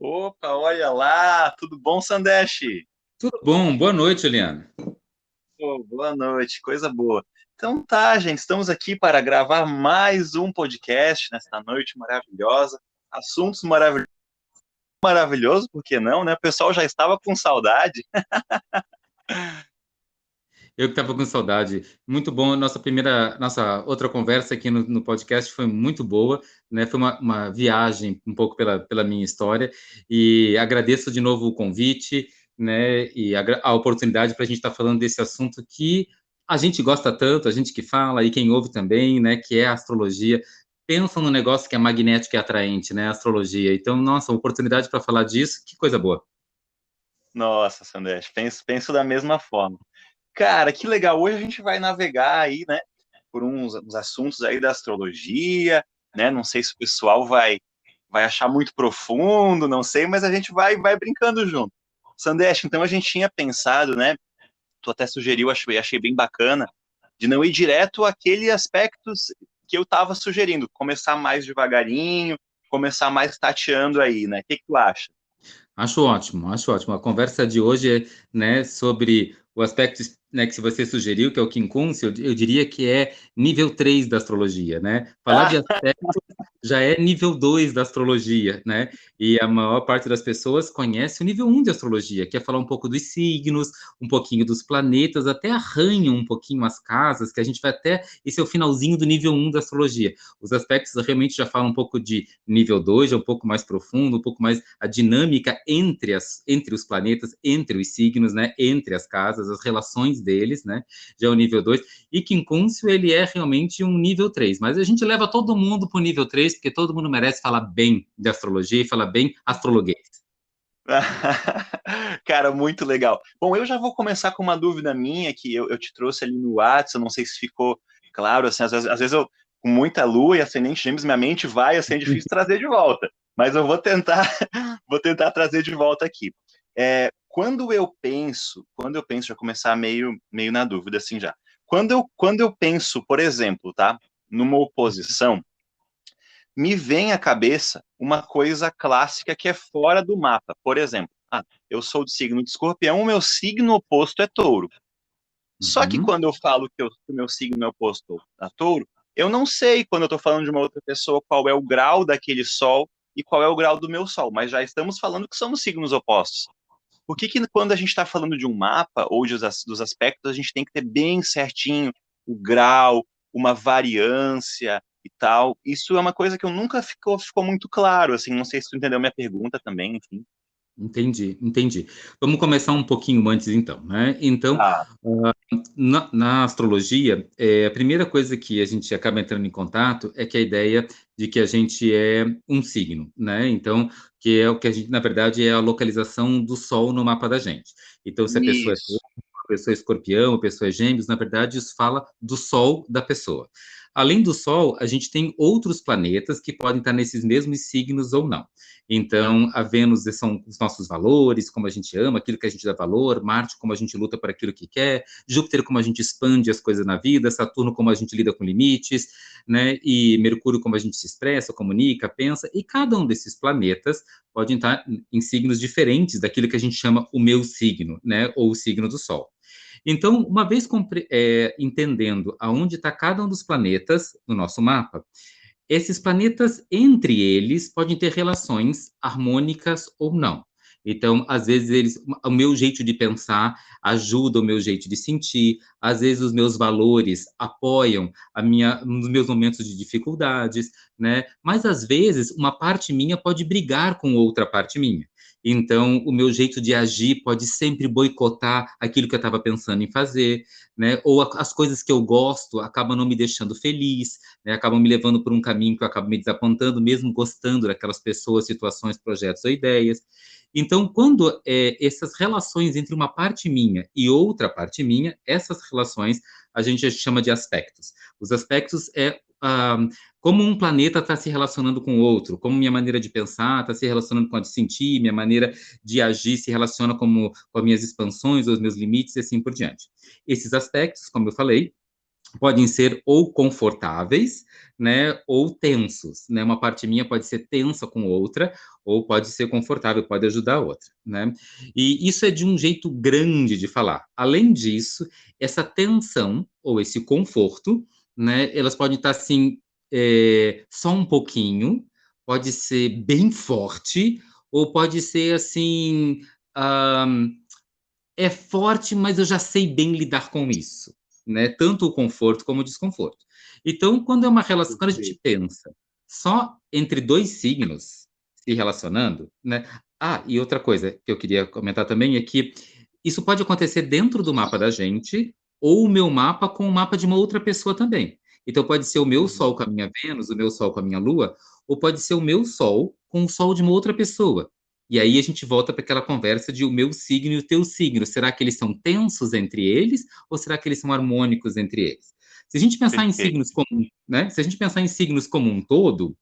Opa, olha lá, tudo bom, Sandesh? Tudo bom? Boa noite, Juliana. Pô, boa noite, coisa boa. Então tá, gente, estamos aqui para gravar mais um podcast nesta noite maravilhosa. Assuntos maravilhosos, por que não, né? O pessoal já estava com saudade. Eu que estava com saudade. Muito bom. Nossa outra conversa aqui no podcast foi muito boa, né? Foi uma viagem um pouco pela minha história e agradeço de novo o convite, né? E a oportunidade para a gente estar falando desse assunto que a gente gosta tanto, a gente que fala e quem ouve também, né? Que é a astrologia. Pensa no negócio que é magnético e atraente, né? A astrologia. Então, nossa, oportunidade para falar disso, que coisa boa. Nossa, Sandesh, penso da mesma forma. Cara, que legal. Hoje a gente vai navegar aí, né, por uns assuntos aí da astrologia, né? Não sei se o pessoal vai achar muito profundo, não sei, mas a gente vai brincando junto. Sandesh, então a gente tinha pensado, né? Tu até sugeriu, achei bem bacana, de não ir direto àqueles aspectos que eu estava sugerindo, começar mais devagarinho, começar mais tateando aí, né? O que tu acha? Acho ótimo, acho ótimo. A conversa de hoje é, né, sobre o aspecto, né, que você sugeriu, que é o quincúncio, eu diria que é nível 3 da astrologia, né? Falar de Ah, aspecto já é nível 2 da astrologia, né? E a maior parte das pessoas conhece o nível 1 de astrologia, que é falar um pouco dos signos, um pouquinho dos planetas, até arranham um pouquinho as casas, que a gente vai até, esse é o finalzinho do nível 1 da astrologia. Os aspectos realmente já falam um pouco de nível 2, é um pouco mais profundo, um pouco mais a dinâmica entre os planetas, entre os signos, né? Entre as casas, as relações deles, né? Já é o nível 2. E Quincúncio, ele é realmente um nível 3. Mas a gente leva todo mundo para o nível 3, porque todo mundo merece falar bem de astrologia e falar bem astrologuês. cara, muito legal. Bom, eu já vou começar com uma dúvida minha que eu te trouxe ali no WhatsApp, eu não sei se ficou claro, assim, às vezes eu, com muita lua e ascendente gêmeos, minha mente vai, assim, é difícil trazer de volta, mas eu vou tentar, vou tentar trazer de volta aqui. Quando eu penso, já começar meio na dúvida, assim, já. Quando eu penso, por exemplo, tá, numa oposição, me vem à cabeça uma coisa clássica que é fora do mapa. Por exemplo, eu sou do signo de Escorpião, o meu signo oposto é Touro. Só que Uhum. quando eu falo que o meu signo é oposto a Touro, eu não sei quando eu estou falando de uma outra pessoa qual é o grau daquele Sol e qual é o grau do meu Sol, mas já estamos falando que somos signos opostos. Por que quando a gente está falando de um mapa ou dos aspectos, a gente tem que ter bem certinho o grau, uma variância e tal? Isso é uma coisa que eu nunca ficou muito claro, assim, não sei se tu entendeu minha pergunta também, enfim. Entendi, entendi. Vamos começar um pouquinho antes, então, né? Então, Ah, na astrologia, a primeira coisa que a gente acaba entrando em contato é que a ideia de que a gente é um signo, né? Então, que é o que a gente, na verdade, é a localização do Sol no mapa da gente. Então, se a pessoa é isso. touro, a pessoa é escorpião, a pessoa é gêmeos, na verdade, isso fala do Sol da pessoa. Além do Sol, a gente tem outros planetas que podem estar nesses mesmos signos ou não. Então, a Vênus são os nossos valores, como a gente ama, aquilo que a gente dá valor, Marte, como a gente luta por aquilo que quer, Júpiter, como a gente expande as coisas na vida, Saturno, como a gente lida com limites, né? E Mercúrio, como a gente se expressa, comunica, pensa, e cada um desses planetas pode estar em signos diferentes daquilo que a gente chama o meu signo, né? Ou o signo do Sol. Então, uma vez entendendo aonde está cada um dos planetas no nosso mapa, esses planetas, entre eles, podem ter relações harmônicas ou não. Então, às vezes, o meu jeito de pensar ajuda o meu jeito de sentir, às vezes, os meus valores apoiam nos meus momentos de dificuldades, né? Mas, às vezes, uma parte minha pode brigar com outra parte minha. Então, o meu jeito de agir pode sempre boicotar aquilo que eu estava pensando em fazer, né? Ou as coisas que eu gosto acabam não me deixando feliz, né, acabam me levando por um caminho que eu acabo me desapontando, mesmo gostando daquelas pessoas, situações, projetos ou ideias. Então, quando essas relações entre uma parte minha e outra parte minha, essas relações a gente já chama de aspectos. Os aspectos como um planeta está se relacionando com o outro, como minha maneira de pensar está se relacionando com a de sentir, minha maneira de agir se relaciona com as minhas expansões, os meus limites e assim por diante. Esses aspectos, como eu falei, podem ser ou confortáveis, né, ou tensos, né? Uma parte minha pode ser tensa com outra, ou pode ser confortável, pode ajudar a outra, né? E isso é de um jeito grande de falar. Além disso, essa tensão ou esse conforto, né, elas podem estar assim, só um pouquinho, pode ser bem forte, ou pode ser assim, é forte, mas eu já sei bem lidar com isso, né? Tanto o conforto como o desconforto. Então, quando é uma relação, quando a gente Perfeito. pensa só entre dois signos se relacionando, né? Ah, e outra coisa que eu queria comentar também é que isso pode acontecer dentro do mapa da gente, ou o meu mapa com o mapa de uma outra pessoa também. Então, pode ser o meu Sol com a minha Vênus, o meu Sol com a minha Lua, ou pode ser o meu Sol com o Sol de uma outra pessoa. E aí a gente volta para aquela conversa de o meu signo e o teu signo. Será que eles são tensos entre eles ou será que eles são harmônicos entre eles? Se a gente pensar em Perfeito. signos como, né? Se a gente pensar em signos como um todo,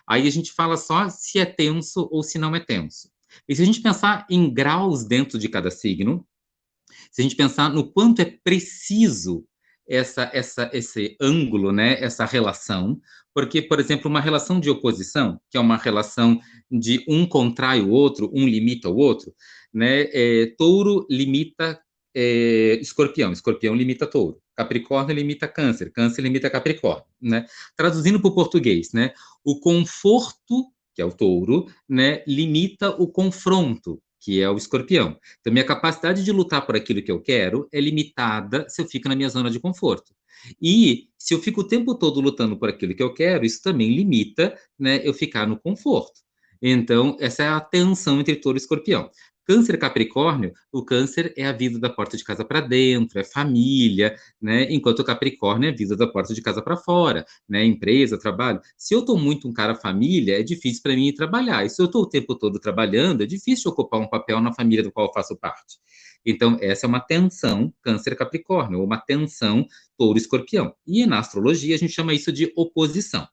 aí a gente fala só se é tenso ou se não é tenso. E se a gente pensar em graus dentro de cada signo, se a gente pensar no quanto é preciso esse ângulo, né, essa relação, porque, por exemplo, uma relação de oposição, que é uma relação de um contrai o outro, um limita o outro, né, touro limita escorpião, escorpião limita touro, capricórnio limita câncer, câncer limita capricórnio, né? Traduzindo para o português, né, o conforto, que é o touro, né, limita o confronto, que é o escorpião. Então, minha capacidade de lutar por aquilo que eu quero é limitada se eu fico na minha zona de conforto. E se eu fico o tempo todo lutando por aquilo que eu quero, isso também limita, né, eu ficar no conforto. Então, essa é a tensão entre touro e escorpião. Câncer e Capricórnio, o câncer é a vida da porta de casa para dentro, é família, né? Enquanto o Capricórnio é a vida da porta de casa para fora, né? Empresa, trabalho. Se eu estou muito um cara família, é difícil para mim ir trabalhar. E se eu estou o tempo todo trabalhando, é difícil ocupar um papel na família do qual eu faço parte. Então, essa é uma tensão Câncer-Capricórnio, ou uma tensão Touro-Escorpião. E na astrologia, a gente chama isso de oposição.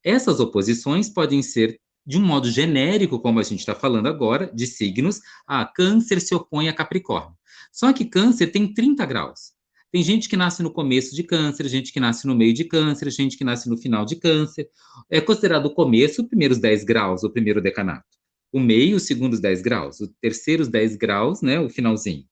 Essas oposições podem ser de um modo genérico, como a gente está falando agora, de signos, a Câncer se opõe a Capricórnio. Só que Câncer tem 30 graus. Tem gente que nasce no começo de Câncer, gente que nasce no meio de Câncer, gente que nasce no final de Câncer. É considerado o começo, os primeiros 10 graus, o primeiro decanato. O meio, os segundos 10 graus. O terceiro, os 10 graus, né, o finalzinho.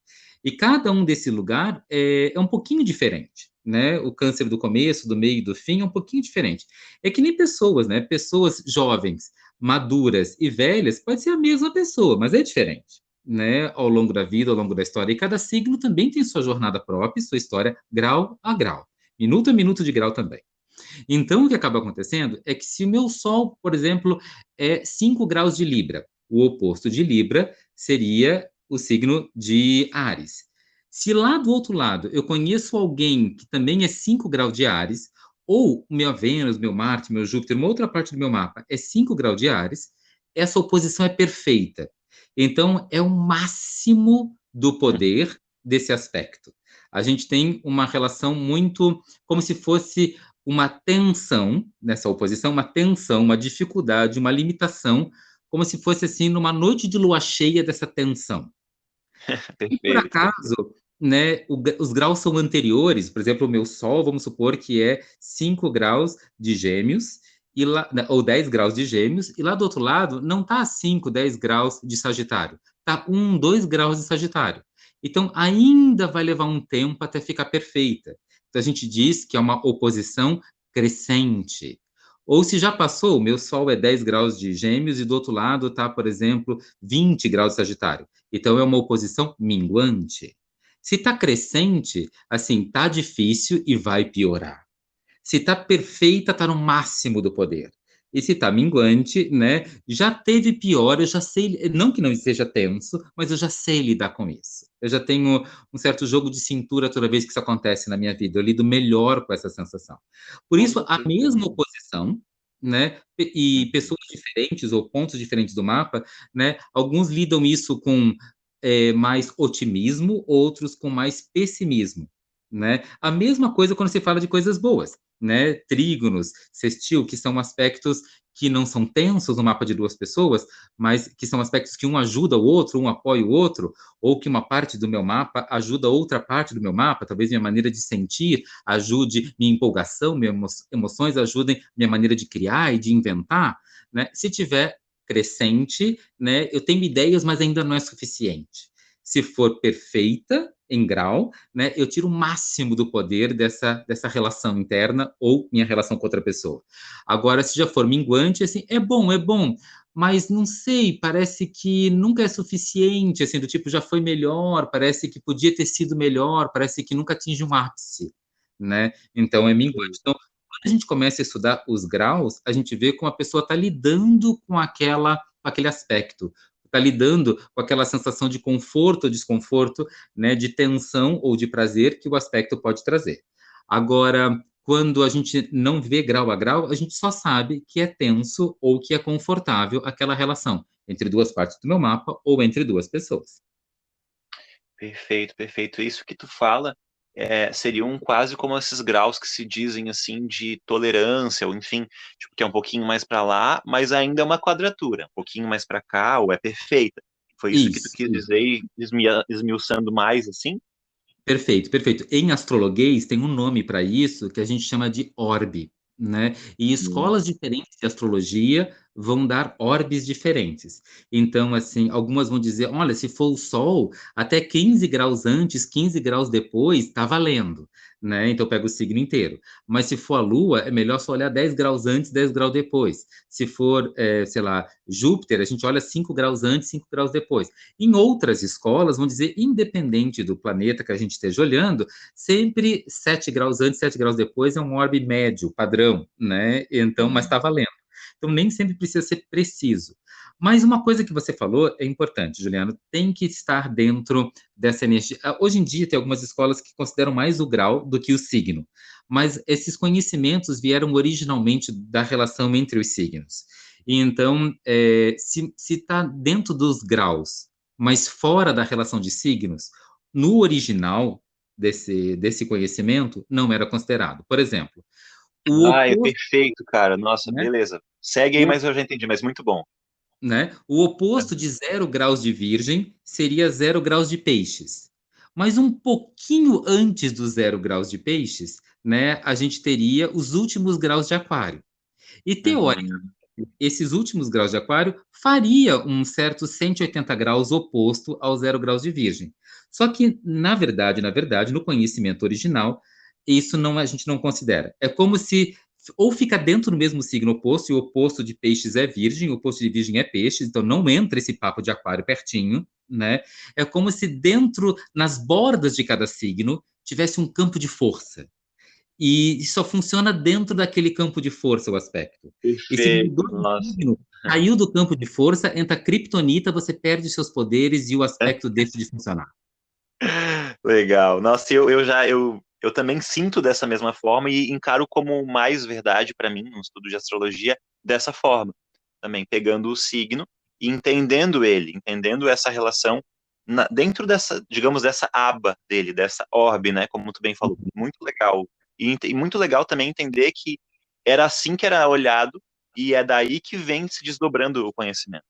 E cada um desse lugar é um pouquinho diferente, né? O Câncer do começo, do meio e do fim é um pouquinho diferente. É que nem pessoas, né? Pessoas jovens, maduras e velhas, pode ser a mesma pessoa, mas é diferente, né? Ao longo da vida, ao longo da história. E cada signo também tem sua jornada própria, sua história, grau a grau. Minuto a minuto de grau também. Então, o que acaba acontecendo é que se o meu Sol, por exemplo, é 5 graus de Libra, o oposto de Libra seria o signo de Áries. Se lá do outro lado eu conheço alguém que também é 5 graus de Áries, ou meu Vênus, meu Marte, meu Júpiter, uma outra parte do meu mapa é 5 graus de Áries, essa oposição é perfeita. Então, é o máximo do poder desse aspecto. A gente tem uma relação muito como se fosse uma tensão nessa oposição, uma tensão, uma dificuldade, uma limitação, como se fosse assim numa noite de lua cheia dessa tensão. E por Perfeito, perfeito. acaso, né, os graus são anteriores, por exemplo, o meu Sol, vamos supor que é 5 graus de Gêmeos, e lá, né, ou 10 graus de Gêmeos, e lá do outro lado não está 5, 10 graus de Sagitário, está 1, 2 graus de Sagitário. Então, ainda vai levar um tempo até ficar perfeita. Então, a gente diz que é uma oposição crescente. Ou se já passou, o meu Sol é 10 graus de Gêmeos e do outro lado está, por exemplo, 20 graus de Sagitário. Então, é uma oposição minguante. Se está crescente, assim, está difícil e vai piorar. Se está perfeita, está no máximo do poder. E se está minguante, né, já teve pior, eu já sei, não que não seja tenso, mas eu já sei lidar com isso. Eu já tenho um certo jogo de cintura toda vez que isso acontece na minha vida. Eu lido melhor com essa sensação. Por Com isso, a certeza. mesma oposição, né, e pessoas diferentes ou pontos diferentes do mapa, né, alguns lidam isso com mais otimismo, outros com mais pessimismo, né? A mesma coisa quando se fala de coisas boas. né? Trígonos, sextil, que são aspectos que não são tensos no mapa de duas pessoas, mas que são aspectos que um ajuda o outro, um apoia o outro, ou que uma parte do meu mapa ajuda outra parte do meu mapa, talvez minha maneira de sentir ajude minha empolgação, minhas emoções ajudem minha maneira de criar e de inventar, né? Se tiver crescente, né, eu tenho ideias, mas ainda não é suficiente. Se for perfeita, em grau, né, eu tiro o máximo do poder dessa relação interna ou minha relação com outra pessoa. Agora, se já for minguante, assim, é bom, mas não sei, parece que nunca é suficiente, assim, do tipo, já foi melhor, parece que podia ter sido melhor, parece que nunca atinge um ápice, né? Então, é minguante. Então, quando a gente começa a estudar os graus, a gente vê como a pessoa está lidando com aquele aspecto, está lidando com aquela sensação de conforto ou desconforto, né, de tensão ou de prazer que o aspecto pode trazer. Agora, quando a gente não vê grau a grau, a gente só sabe que é tenso ou que é confortável aquela relação entre duas partes do meu mapa ou entre duas pessoas. Perfeito, perfeito. Isso que tu fala seriam quase como esses graus que se dizem assim de tolerância, ou enfim, tipo, que é um pouquinho mais para lá, mas ainda é uma quadratura, um pouquinho mais para cá, ou é perfeita. Foi isso que tu Isso, quis isso. dizer, esmiuçando mais assim? Perfeito, perfeito. Em astrologuês tem um nome para isso que a gente chama de orbe, né? E Hum. escolas diferentes de astrologia vão dar orbes diferentes. Então, assim, algumas vão dizer, olha, se for o Sol, até 15 graus antes, 15 graus depois, está valendo, né? Então, pega o signo inteiro. Mas se for a Lua, é melhor só olhar 10 graus antes, 10 graus depois. Se for, sei lá, Júpiter, a gente olha 5 graus antes, 5 graus depois. Em outras escolas, vão dizer, independente do planeta que a gente esteja olhando, sempre 7 graus antes, 7 graus depois é um orbe médio, padrão, né? Então, mas está valendo. Então, nem sempre precisa ser preciso. Mas uma coisa que você falou é importante, Juliano, tem que estar dentro dessa energia. Hoje em dia, tem algumas escolas que consideram mais o grau do que o signo, mas esses conhecimentos vieram originalmente da relação entre os signos. E então, se está dentro dos graus, mas fora da relação de signos, no original desse conhecimento, não era considerado. Por exemplo, o Ah, é oposto, perfeito, cara. Nossa, né? beleza. Segue aí, O, mas eu já entendi, mas muito bom. o oposto de 0 graus de Virgem seria 0 graus de Peixes. Mas um pouquinho antes dos 0 graus de Peixes, né, a gente teria os últimos graus de Aquário. E Uhum. esses últimos graus de Aquário faria um certo 180 graus oposto aos 0 graus de Virgem. Só que, na verdade, no conhecimento original, isso não a gente não considera. É como se ou fica dentro do mesmo signo oposto, e o oposto de peixes é virgem, o oposto de virgem é peixes, então não entra esse papo de aquário pertinho, né? É como se dentro, nas bordas de cada signo, tivesse um campo de força e só funciona dentro daquele campo de força o aspecto. E se Perfeito, mudou de nossa. signo, saiu do campo de força, entra a Kryptonita, você perde seus poderes e o aspecto deixa de funcionar. Legal. Nossa, eu também sinto dessa mesma forma e encaro como mais verdade para mim, no estudo de astrologia, dessa forma. Também pegando o signo e entendendo ele, entendendo essa relação dentro dessa, digamos, dessa aba dele, dessa orbe, né? Como tu bem falou. Muito legal. E muito legal também entender que era assim que era olhado e é daí que vem se desdobrando o conhecimento.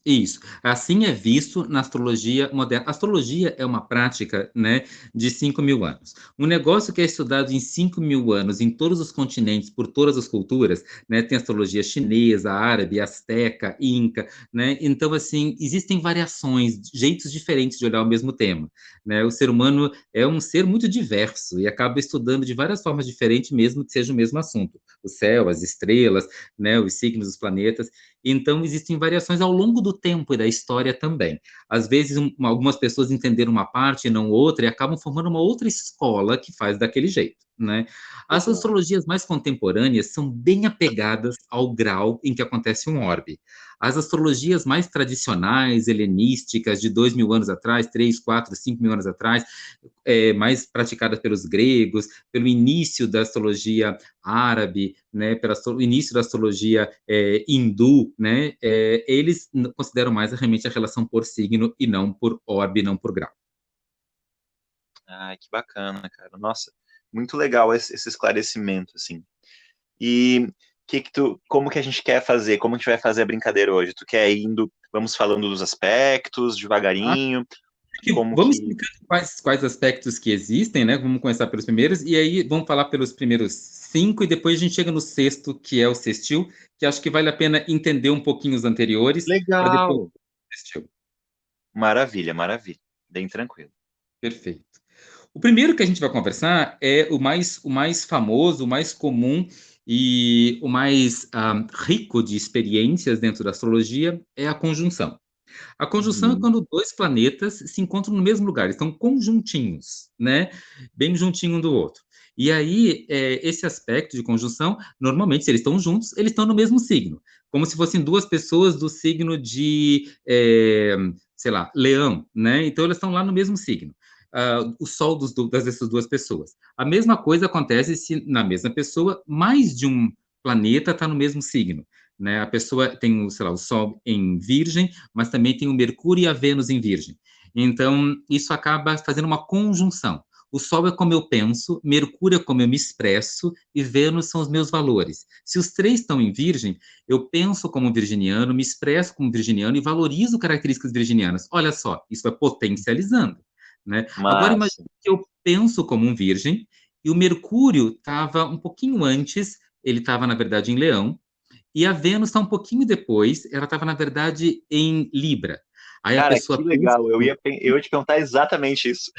Isso. Assim é visto na astrologia moderna. A astrologia é uma prática, né, de 5.000 anos. Um negócio que é estudado em 5.000 anos, em todos os continentes, por todas as culturas, né, tem astrologia chinesa, árabe, asteca, inca, né? Então, assim, existem variações, jeitos diferentes de olhar o mesmo tema, né? O ser humano é um ser muito diverso e acaba estudando de várias formas diferentes, mesmo que seja o mesmo assunto. O céu, as estrelas, né, os signos, os planetas. Então, existem variações ao longo do tempo e da história também. Às vezes, algumas pessoas entenderam uma parte e não outra, e acabam formando uma outra escola que faz daquele jeito, né? As Legal. astrologias mais contemporâneas são bem apegadas ao grau em que acontece um orbe. As astrologias mais tradicionais, helenísticas, de 2.000 anos atrás, 3, 4, 5.000 anos atrás, mais praticadas pelos gregos, pelo início da astrologia árabe, né, pelo início da astrologia hindu, né, eles consideram mais realmente a relação por signo e não por orbe, não por grau. Ai, que bacana, cara. Nossa, muito legal esse esclarecimento, assim. E como que a gente quer fazer? Como a gente vai fazer a brincadeira hoje? Tu quer vamos falando dos aspectos, devagarinho, como Vamos que... explicar quais aspectos que existem, né? Vamos começar pelos primeiros, e aí vamos falar pelos primeiros 5, e depois a gente chega no sexto, que é o sextil, que acho que vale a pena entender um pouquinho os anteriores, para depois Legal! o sextil. Maravilha, maravilha. Bem tranquilo. Perfeito. O primeiro que a gente vai conversar é o mais famoso, o mais comum e o mais rico de experiências dentro da astrologia é a conjunção. A conjunção é Uhum. quando dois planetas se encontram no mesmo lugar, estão conjuntinhos, né? Bem juntinho um do outro. E aí, esse aspecto de conjunção, normalmente, se eles estão juntos, eles estão no mesmo signo, como se fossem duas pessoas do signo de, sei lá, Leão, né? Então, elas estão lá no mesmo signo. O Sol dessas duas pessoas. A mesma coisa acontece se na mesma pessoa mais de um planeta está no mesmo signo. Né? A pessoa tem, sei lá, o Sol em Virgem, mas também tem o Mercúrio e a Vênus em Virgem. Então, isso acaba fazendo uma conjunção. O Sol é como eu penso, Mercúrio é como eu me expresso e Vênus são os meus valores. Se os três estão em Virgem, eu penso como virginiano, me expresso como virginiano e valorizo características virginianas. Olha só, isso é potencializando. Né? Agora, Massa. imagine que eu penso como um virgem e o Mercúrio estava um pouquinho antes, ele estava, na verdade, em Leão, e a Vênus está um pouquinho depois, ela estava, na verdade, em Libra. Aí a Cara, que pessoa pensa, legal. Eu ia te perguntar exatamente isso.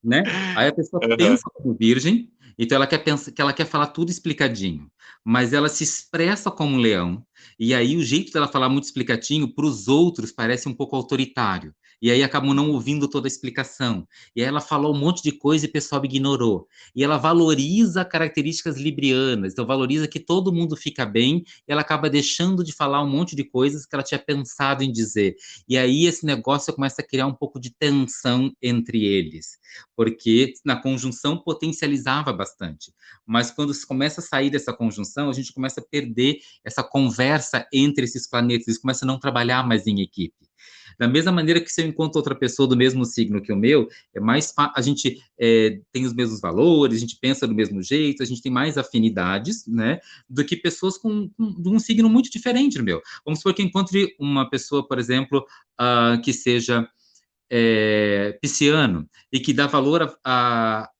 né? Aí a pessoa Uhum. pensa como virgem, então ela quer falar tudo explicadinho, mas ela se expressa como um leão, e aí o jeito dela falar muito explicadinho para os outros parece um pouco autoritário. E aí acabam não ouvindo toda a explicação. E aí ela falou um monte de coisa e o pessoal ignorou. E ela valoriza características librianas, então valoriza que todo mundo fica bem, e ela acaba deixando de falar um monte de coisas que ela tinha pensado em dizer. E aí esse negócio começa a criar um pouco de tensão entre eles, porque na conjunção potencializava bastante. Mas quando se começa a sair dessa conjunção, a gente começa a perder essa conversa entre esses planetas, eles começam a não trabalhar mais em equipe. Da mesma maneira que se eu encontro outra pessoa do mesmo signo que o meu, a gente tem os mesmos valores, a gente pensa do mesmo jeito, a gente tem mais afinidades, né, do que pessoas de um signo muito diferente do meu. Vamos supor que eu encontre uma pessoa, por exemplo, que seja pisciano e que dá valor a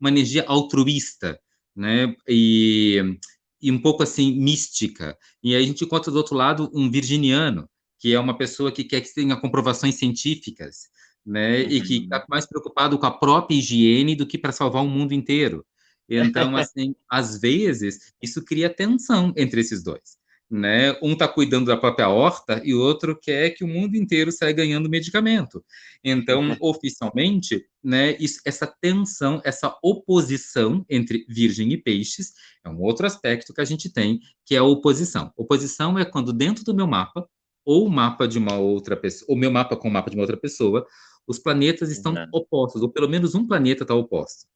uma energia altruísta, né? E um pouco assim mística. E aí a gente encontra do outro lado um virginiano, que é uma pessoa que quer que tenha comprovações científicas, né? E que Uhum. está mais preocupado com a própria higiene do que para salvar o mundo inteiro. Então, assim, às vezes, isso cria tensão entre esses dois. Né? Um está cuidando da própria horta e o outro quer que o mundo inteiro saia ganhando medicamento. Então, oficialmente, né, essa tensão, essa oposição entre Virgem e Peixes é um outro aspecto que a gente tem, que é a oposição. Oposição é quando dentro do meu mapa, ou o mapa de uma outra pessoa, ou meu mapa com o mapa de uma outra pessoa, os planetas estão Uhum. opostos, ou pelo menos um planeta está oposto.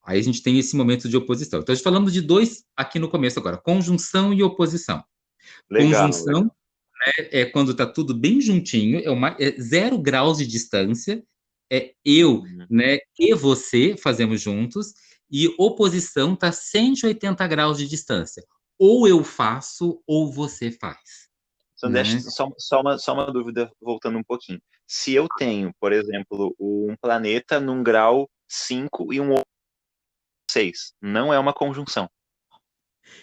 Aí a gente tem esse momento de oposição. Então, a gente falando de dois aqui no começo agora, conjunção e oposição. Legal, Conjunção legal. é quando está tudo bem juntinho, é 0 graus de distância, é eu, Uhum. né, e você fazemos juntos, e oposição está 180 graus de distância. Ou eu faço, ou você faz, Então, deixa né? só uma dúvida, voltando um pouquinho. Se eu tenho, por exemplo, um planeta num grau 5 e um outro 6, não é uma conjunção.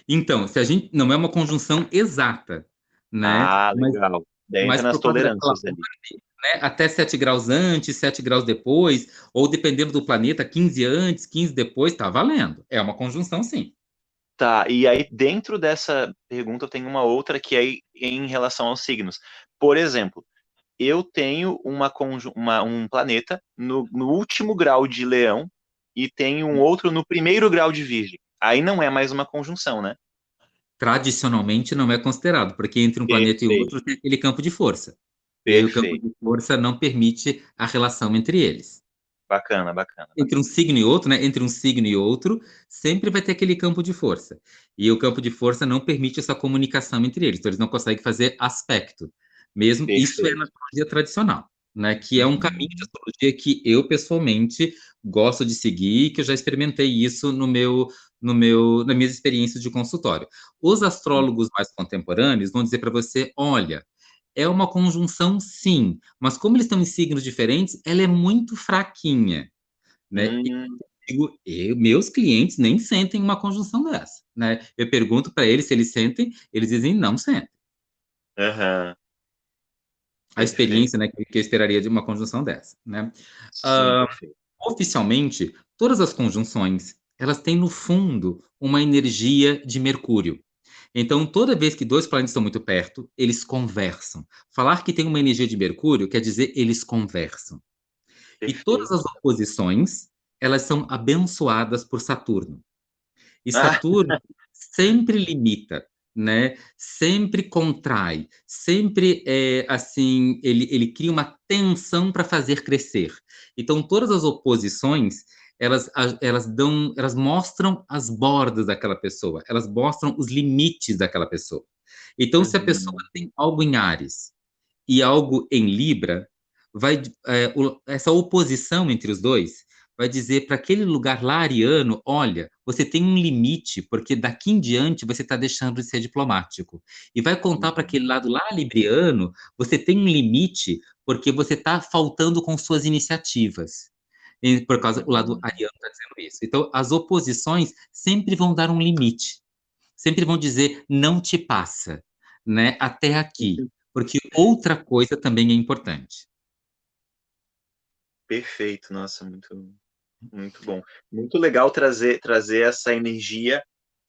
Então, se a gente não é uma conjunção exata, né? Ah, legal. Daí entra Mas nas por conta tolerâncias ali. né, até 7 graus antes, 7 graus depois, ou dependendo do planeta, 15 antes, 15 depois, tá valendo. É uma conjunção, sim. Tá, e aí dentro dessa pergunta eu tenho uma outra que é em relação aos signos. Por exemplo, eu tenho um planeta no último grau de Leão e tenho um outro no primeiro grau de Virgem. Aí não é mais uma conjunção, né? Tradicionalmente não é considerado, porque entre um planeta e Perfeito, outro tem aquele campo de força. E aí o campo perfeito. de força não permite a relação entre eles. Bacana, bacana, Entre um bacana. signo e outro, né? Entre um signo e outro, sempre vai ter aquele campo de força. E o campo de força não permite essa comunicação entre eles, então eles não conseguem fazer aspecto. Mesmo isso é na Perfeito. astrologia tradicional, né, que é um caminho de Uhum. astrologia que eu, pessoalmente, gosto de seguir, que eu já experimentei isso nas minhas experiências de consultório. Os astrólogos mais contemporâneos vão dizer para você, olha, é uma conjunção, sim, mas como eles estão em signos diferentes, ela é muito fraquinha, né? Hum, Meus clientes nem sentem uma conjunção dessa, né? Eu pergunto para eles se eles sentem, eles dizem não sentem. aham, A perfeito. experiência, né, que eu esperaria de uma conjunção dessa, né? Sim, perfeito. Oficialmente, todas as conjunções, elas têm no fundo uma energia de Mercúrio. Então, toda vez que dois planetas estão muito perto, eles conversam. Falar que tem uma energia de Mercúrio quer dizer eles conversam. E todas as Perfeito. oposições, elas são abençoadas por Saturno. E Ah, Saturno sempre limita, né? Sempre contrai, sempre assim, ele cria uma tensão para fazer crescer. Então, todas as oposições, elas mostram as bordas daquela pessoa, elas mostram os limites daquela pessoa. Então, se a pessoa uhum. tem algo em Áries e algo em Libra, essa oposição entre os dois vai dizer para aquele lugar lá ariano, olha, você tem um limite, porque daqui em diante você está deixando de ser diplomático. E vai contar para aquele Uhum. lado lá libriano, você tem um limite, porque você está faltando com suas iniciativas. E por causa, o lado Uhum. ariano está dizendo isso. Então, as oposições sempre vão dar um limite, sempre vão dizer, não te passa, né, até aqui, porque outra coisa também é importante. Perfeito, nossa, muito, muito bom. Muito legal trazer essa energia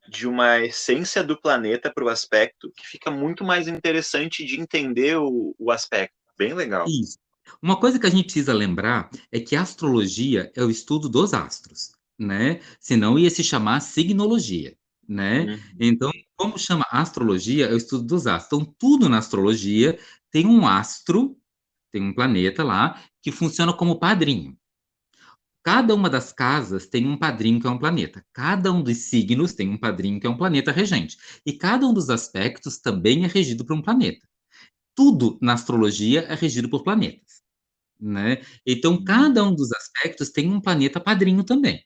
de uma essência do planeta para o aspecto, que fica muito mais interessante de entender o aspecto. Bem legal. Isso. Uma coisa que a gente precisa lembrar é que a astrologia é o estudo dos astros, né? Senão ia se chamar signologia, né? Uhum. Então, como chama astrologia, é o estudo dos astros. Então, tudo na astrologia tem um astro, tem um planeta lá, que funciona como padrinho. Cada uma das casas tem um padrinho que é um planeta. Cada um dos signos tem um padrinho que é um planeta regente. E cada um dos aspectos também é regido por um planeta. Tudo na astrologia é regido por planetas, né? Então, Uhum. cada um dos aspectos tem um planeta padrinho também,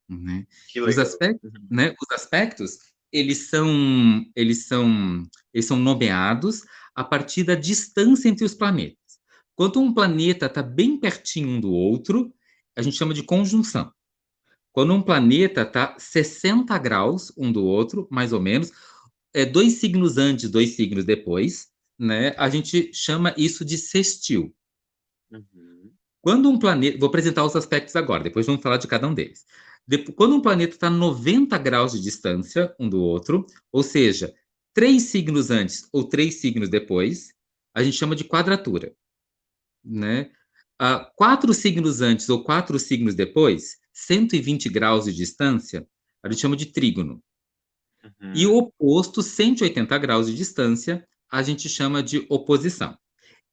né? Que Os legal. aspectos, Uhum. né? Os aspectos, eles são nomeados a partir da distância entre os planetas. Quando um planeta está bem pertinho um do outro, a gente chama de conjunção. Quando um planeta está 60 graus um do outro, mais ou menos, dois signos antes, dois signos depois, né? A gente chama isso de sextil. Uhum. Quando um planeta. Vou apresentar os aspectos agora, depois vamos falar de cada um deles. Quando um planeta está a 90 graus de distância um do outro, ou seja, três signos antes ou três signos depois, a gente chama de quadratura, né? Quatro signos antes ou quatro signos depois, 120 graus de distância, a gente chama de trígono. E o Uhum. oposto, 180 graus de distância, a gente chama de oposição.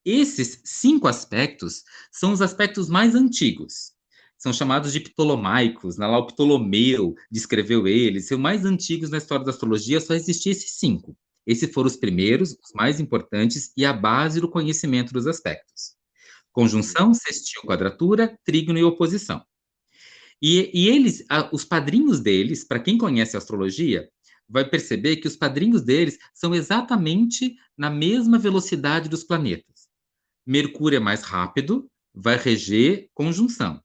Esses cinco aspectos são os aspectos mais antigos. São chamados de ptolomaicos, lá o Ptolomeu descreveu eles, são mais antigos na história da astrologia, só existiam esses cinco. Esses foram os primeiros, os mais importantes e a base do conhecimento dos aspectos. Uhum. Conjunção, sextil, quadratura, trígono e oposição. E eles, os padrinhos deles, para quem conhece a astrologia, vai perceber que os padrinhos deles são exatamente na mesma velocidade dos planetas. Mercúrio é mais rápido, vai reger conjunção.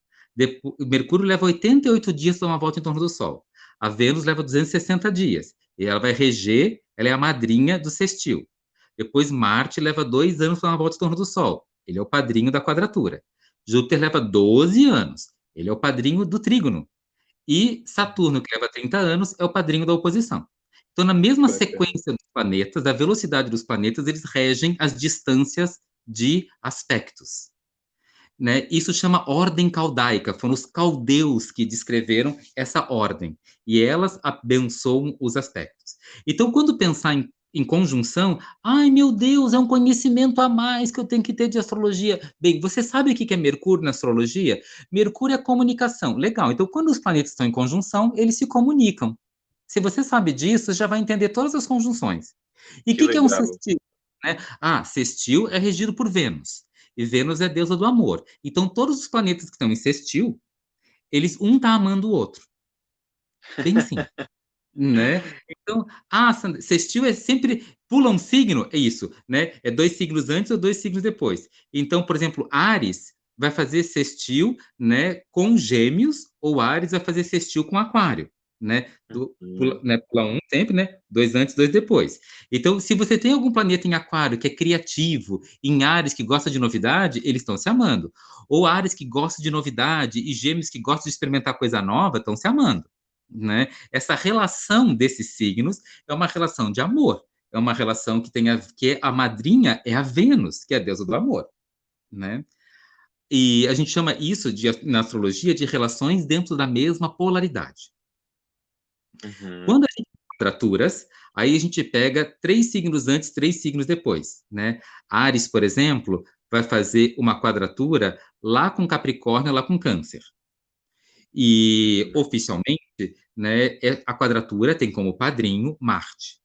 Mercúrio leva 88 dias para dar uma volta em torno do Sol. A Vênus leva 260 dias. E ela vai reger, ela é a madrinha do sextil. Depois Marte leva 2 anos para dar uma volta em torno do Sol. Ele é o padrinho da quadratura. Júpiter leva 12 anos. Ele é o padrinho do trígono. E Saturno, que leva 30 anos, é o padrinho da oposição. Então, na Que mesma bacana. sequência dos planetas, da velocidade dos planetas, eles regem as distâncias de aspectos, né? Isso chama ordem caldaica. Foram os caldeus que descreveram essa ordem. E elas abençoam os aspectos. Então, quando pensar em conjunção, ai meu Deus, é um conhecimento a mais que eu tenho que ter de astrologia. Bem, você sabe o que é Mercúrio na astrologia? Mercúrio é comunicação. Legal. Então, quando os planetas estão em conjunção, eles se comunicam. Se você sabe disso, já vai entender todas as conjunções. E o Que que é um legal. sextil? Né? Sextil é regido por Vênus. e Vênus é a deusa do amor. Então, todos os planetas que estão em sextil, um tá amando o outro. Bem assim, né? Então, sextil é sempre pula um signo, é isso, né? É 2 signos antes ou 2 signos depois. Então, por exemplo, Áries vai fazer sextil, né, com Gêmeos, ou Áries vai fazer sextil com Aquário, né? Pula um sempre, né? 2 antes, 2 depois. Então, se você tem algum planeta em Aquário que é criativo, em Áries que gosta de novidade, eles estão se amando. Ou Áries que gosta de novidade e Gêmeos que gosta de experimentar coisa nova, estão se amando, né? Essa relação desses signos é uma relação de amor, é uma relação que a madrinha é a Vênus, que é a deusa do amor, né? E a gente chama isso na astrologia de relações dentro da mesma polaridade. Uhum. Quando a gente tem quadraturas, aí a gente pega 3 signos antes, 3 signos depois, né? Áries, por exemplo, vai fazer uma quadratura lá com Capricórnio, lá com Câncer. E oficialmente, né, a quadratura tem como padrinho Marte.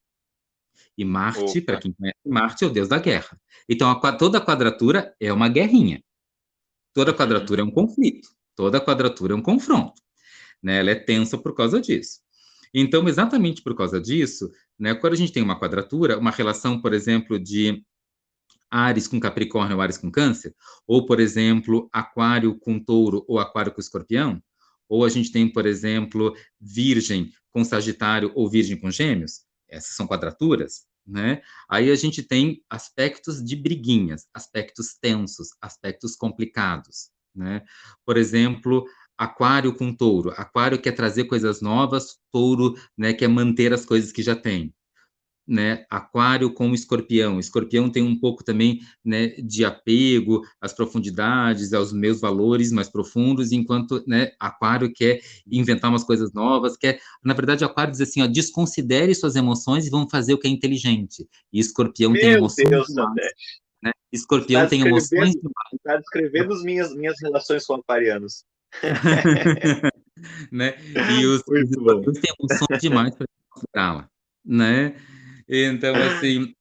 E Marte, para Opa. quem conhece, Marte é o deus da guerra. Então, toda quadratura é uma guerrinha. Toda Uhum. quadratura é um conflito. Toda quadratura é um confronto, né? Ela é tensa por causa disso. Então, exatamente por causa disso, né, quando a gente tem uma quadratura, uma relação, por exemplo, de Áries com Capricórnio ou Áries com Câncer, ou, por exemplo, Aquário com Touro ou Aquário com Escorpião, ou a gente tem, por exemplo, Virgem com Sagitário ou Virgem com Gêmeos, essas são quadraturas, né? Aí a gente tem aspectos de briguinhas, aspectos tensos, aspectos complicados, né? Por exemplo, Aquário com Touro. Aquário quer trazer coisas novas, Touro, né, quer manter as coisas que já tem, né? Aquário com Escorpião. Escorpião tem um pouco também, né, de apego às profundidades, aos meus valores mais profundos, enquanto, né, Aquário quer inventar umas coisas novas, na verdade, Aquário diz assim, ó, desconsidere suas emoções e vamos fazer o que é inteligente. E Escorpião tem Meu emoções Deus, demais, Sandé. né? Escorpião tem emoções demais, Está descrevendo minhas relações com aquarianos. né? E os Muito bom. escorpiões têm emoções demais para considerá-la, né? Então, assim,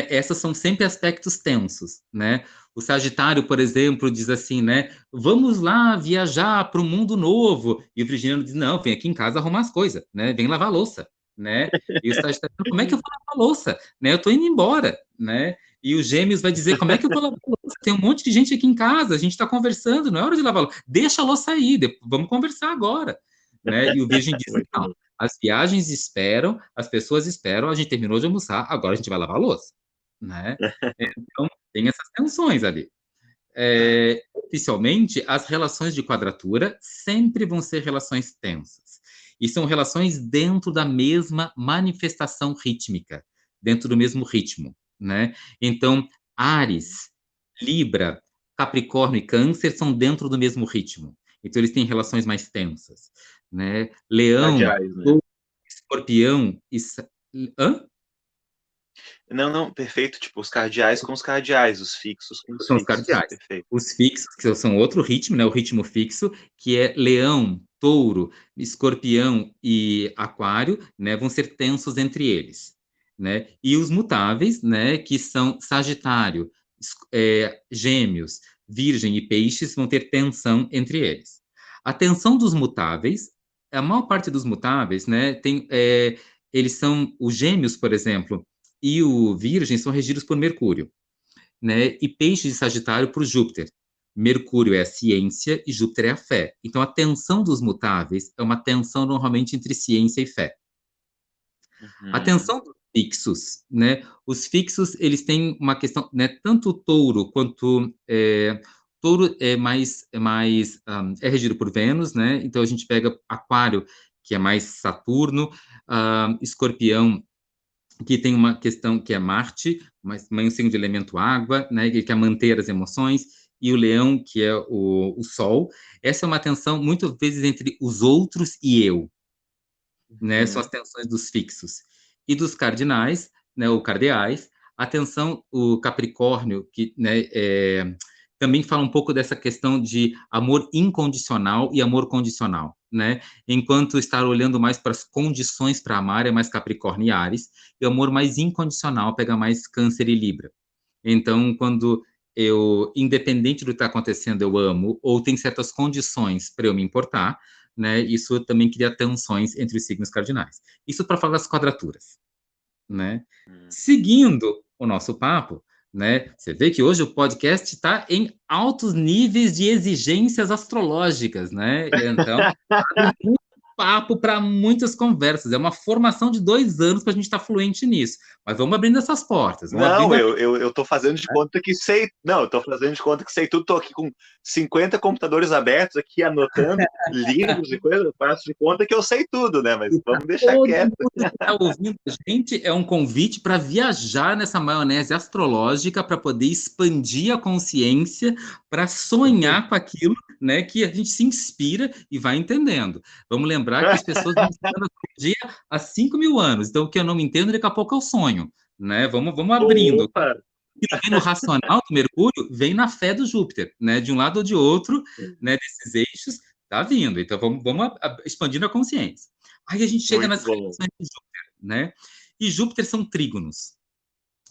essas são sempre aspectos tensos, né? O Sagitário, por exemplo, diz assim, né? Vamos lá viajar para um mundo novo. E o Virginiano diz, não, vem aqui em casa arrumar as coisas, né? Vem lavar louça, né? E o Sagitário, como é que eu vou lavar louça? Né? Eu tô indo embora, né? E o Gêmeos vai dizer, como é que eu vou lavar louça? Tem um monte de gente aqui em casa, a gente está conversando, não é hora de lavar louça. Deixa a louça aí, vamos conversar agora, né? E o Virgem diz, Muito não, bom. as viagens esperam, as pessoas esperam, a gente terminou de almoçar, agora a gente vai lavar a louça, né? Então, tem essas tensões ali. Oficialmente, as relações de quadratura sempre vão ser relações tensas. E são relações dentro da mesma manifestação rítmica, dentro do mesmo ritmo, né? Então, Áries, Libra, Capricórnio e Câncer são dentro do mesmo ritmo. Então, eles têm relações mais tensas, né? Leão, Cardeais, né? Escorpião e... Hã? Não, não, perfeito. Tipo, os cardeais com os cardeais, os fixos com os São os fixos. cardeais. Perfeito. Os fixos, que são outro ritmo, né? O ritmo fixo, que é Leão, Touro, Escorpião e Aquário, né? Vão ser tensos entre eles, né? E os mutáveis, né? Que são Sagitário, Gêmeos, Virgem e Peixes, vão ter tensão entre eles. A tensão dos mutáveis, a maior parte dos mutáveis, né? Eles são os Gêmeos, por exemplo, e o Virgem são regidos por Mercúrio, né? E Peixes de Sagitário por Júpiter. Mercúrio é a ciência e Júpiter é a fé. Então, a tensão dos mutáveis é uma tensão normalmente entre ciência e fé. A Uhum. tensão dos fixos, né? Os fixos, eles têm uma questão, né? Tanto o touro quanto... touro é regido por Vênus, né? Então, a gente pega Aquário, que é mais Saturno, Escorpião, que tem uma questão que é Marte, mas um signo de elemento água, né, que quer manter as emoções, e o Leão, que é o Sol. Essa é uma tensão, muitas vezes, entre os outros e eu, né, são as Uhum. tensões dos fixos. E dos cardinais, né, ou cardeais, a tensão, o Capricórnio, que, né, também fala um pouco dessa questão de amor incondicional e amor condicional, né? Enquanto estar olhando mais para as condições para amar é mais Capricórnio e Áries, e o amor mais incondicional pega mais Câncer e Libra. Então, quando independente do que está acontecendo, eu amo, ou tem certas condições para eu me importar, né? Isso também cria tensões entre os signos cardinais. Isso para falar das quadraturas, né? Seguindo o nosso papo, né? Você vê que hoje o podcast está em altos níveis de exigências astrológicas, né? Então, muito papo para muitas conversas. É uma formação de 2 anos para a gente estar fluente nisso. Mas vamos abrindo essas portas, vamos Não, abrindo. eu tô fazendo de conta que sei. Não, eu tô fazendo de conta que sei tudo. Tô aqui com 50 computadores abertos, aqui anotando livros e coisas. Eu faço de conta que eu sei tudo, né? Mas vamos deixar Todo quieto. mundo que está ouvindo a gente é um convite para viajar nessa maionese astrológica, para poder expandir a consciência, para sonhar com aquilo, né, que a gente se inspira e vai entendendo. Vamos lembrar que as pessoas vão estudando astrologia há 5.000 anos, então o que eu não entendo, daqui a pouco eu sonho, né? Vamos abrindo. Opa! Que não vem no racional do Mercúrio, vem na fé do Júpiter, né? De um lado ou de outro, né? Desses eixos, tá vindo. Então, vamos expandindo a consciência. Aí a gente chega Muito nas bom. relações de Júpiter, né? E Júpiter são trígonos.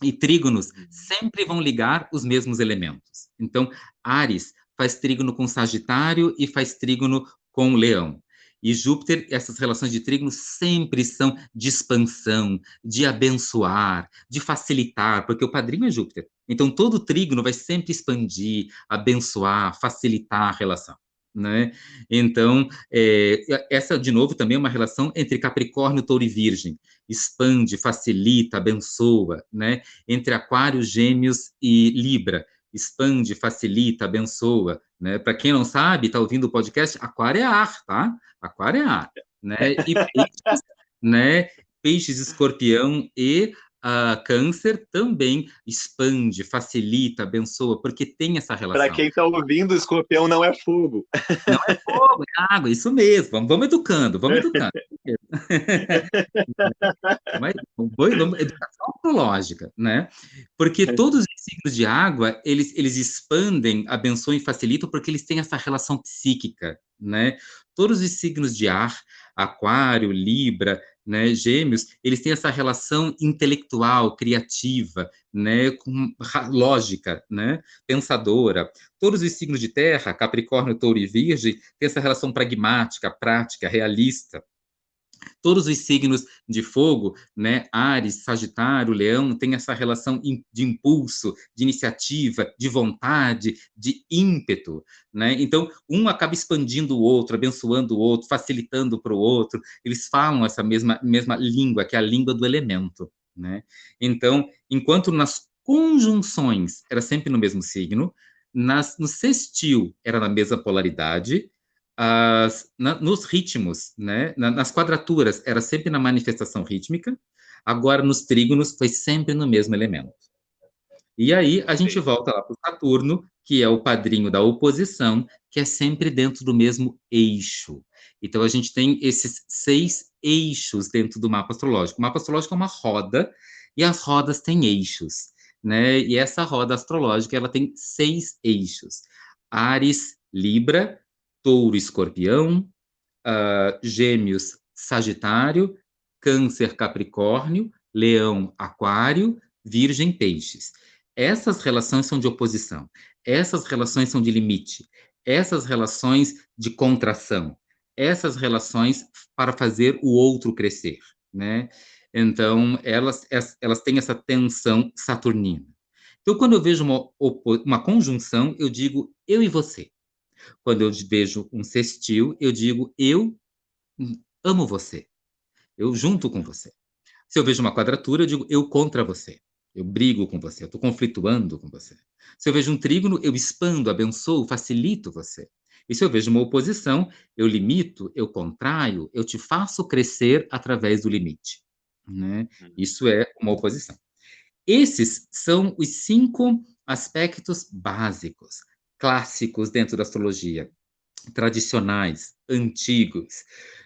E trígonos sempre vão ligar os mesmos elementos. Então, Áries faz trígono com Sagitário e faz trígono com Leão. E Júpiter, essas relações de trígono sempre são de expansão, de abençoar, de facilitar, porque o padrinho é Júpiter. Então, todo trígono vai sempre expandir, abençoar, facilitar a relação, né? Então, essa, de novo, também é uma relação entre Capricórnio, Touro e Virgem. Expande, facilita, abençoa, né? Entre Aquário, Gêmeos e Libra. Expande, facilita, abençoa, né? Para quem não sabe, está ouvindo o podcast, Aquário é ar, tá? Aquário é ar, né? E peixes, né? Peixes, Escorpião e Câncer também expande, facilita, abençoa, porque tem essa Para relação. quem está ouvindo, escorpião não é fogo. Não é fogo, é água, isso mesmo. Vamos educando, vamos educando. Mas educação astrológica, né? Porque todos os signos de água, eles expandem, abençoam e facilitam porque eles têm essa relação psíquica, né? Todos os signos de ar, Aquário, Libra, né, Gêmeos, eles têm essa relação intelectual, criativa, né, com lógica, né, pensadora. Todos os signos de terra, Capricórnio, Touro e Virgem, têm essa relação pragmática, prática, realista. Todos os signos de fogo, né, Áries, Sagitário, Leão, têm essa relação de impulso, de iniciativa, de vontade, de ímpeto, né? Então, um acaba expandindo o outro, abençoando o outro, facilitando para o outro. Eles falam essa mesma língua, que é a língua do elemento, né? Então, enquanto nas conjunções era sempre no mesmo signo, no sextil era na mesma polaridade, nos ritmos, né? Nas quadraturas era sempre na manifestação rítmica, agora nos trígonos foi sempre no mesmo elemento. E aí a gente volta lá para o Saturno, que é o padrinho da oposição, que é sempre dentro do mesmo eixo. Então a gente tem esses 6 eixos dentro do mapa astrológico. O mapa astrológico é uma roda, e as rodas têm eixos, né? E essa roda astrológica ela tem 6 eixos: Áries, Libra, Touro, Escorpião, Gêmeos, Sagitário, Câncer, Capricórnio, Leão, Aquário, Virgem, Peixes. Essas relações são de oposição, essas relações são de limite, essas relações de contração, essas relações para fazer o outro crescer, né? Então, elas têm essa tensão saturnina. Então, quando eu vejo uma conjunção, eu digo eu e você. Quando eu vejo um sextil, eu digo eu amo você, eu junto com você. Se eu vejo uma quadratura, eu digo eu contra você, eu brigo com você, eu estou conflituando com você. Se eu vejo um trígono, eu expando, abençoo, facilito você. E se eu vejo uma oposição, eu limito, eu contraio, eu te faço crescer através do limite, né? Isso é uma oposição. Esses são os 5 aspectos básicos, clássicos dentro da astrologia, tradicionais, antigos,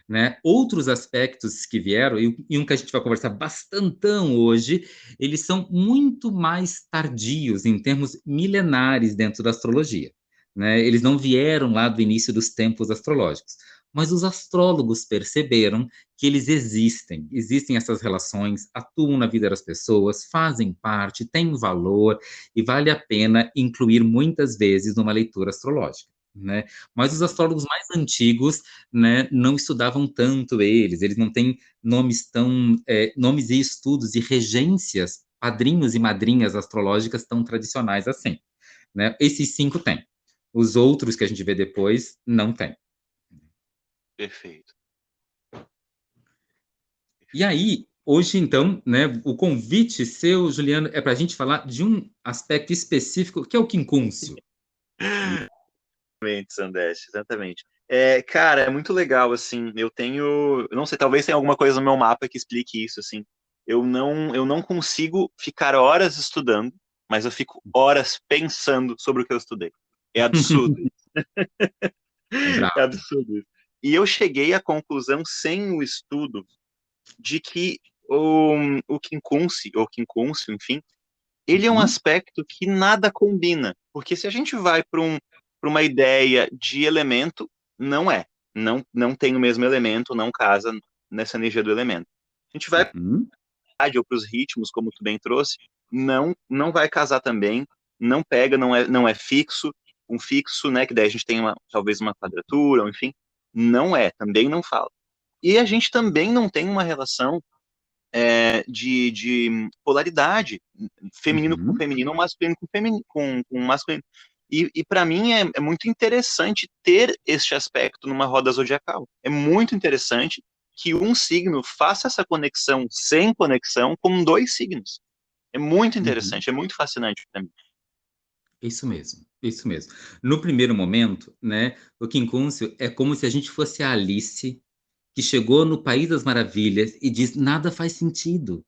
né? Outros aspectos que vieram, e um que a gente vai conversar bastantão hoje, eles são muito mais tardios, em termos milenares dentro da astrologia, né? Eles não vieram lá do início dos tempos astrológicos. mas os astrólogos perceberam que eles existem essas relações, atuam na vida das pessoas, fazem parte, têm valor e vale a pena incluir muitas vezes numa leitura astrológica. Né? Mas os astrólogos mais antigos, né, não estudavam tanto eles não têm nomes nomes e estudos e regências, padrinhos e madrinhas astrológicas tão tradicionais assim. Né? Esses 5 têm. Os outros que a gente vê depois, não tem. Perfeito. E aí, hoje, então, né, o convite seu, Juliano, é para a gente falar de um aspecto específico, que é o quincúncio. Exatamente, Sandeste, exatamente. Cara, é muito legal, assim, eu não sei, talvez tenha alguma coisa no meu mapa que explique isso, assim, eu não consigo ficar horas estudando, mas eu fico horas pensando sobre o que eu estudei. É absurdo, é Bravo. absurdo isso. E eu cheguei à conclusão, sem o estudo, de que o quincúncio, ou quincúncio, enfim, ele é um Uhum. aspecto que nada combina, porque se a gente vai para uma ideia de elemento, não é, não tem o mesmo elemento, não casa nessa energia do elemento. A gente vai Uhum. para ou para os ritmos, como tu bem trouxe, não vai casar também, não pega, não é fixo, um fixo, né, que daí a gente tem talvez uma quadratura, ou enfim, não é, também não fala. E a gente também não tem uma relação de polaridade, feminino com Uhum. feminino, ou masculino com masculino. E para mim é muito interessante ter este aspecto numa roda zodiacal. É muito interessante que um signo faça essa conexão sem conexão com 2 signos. É muito Uhum. interessante, é muito fascinante para mim. Isso mesmo, isso mesmo. No primeiro momento, né, o quincúncio é como se a gente fosse a Alice, que chegou no País das Maravilhas e diz: "Nada faz sentido".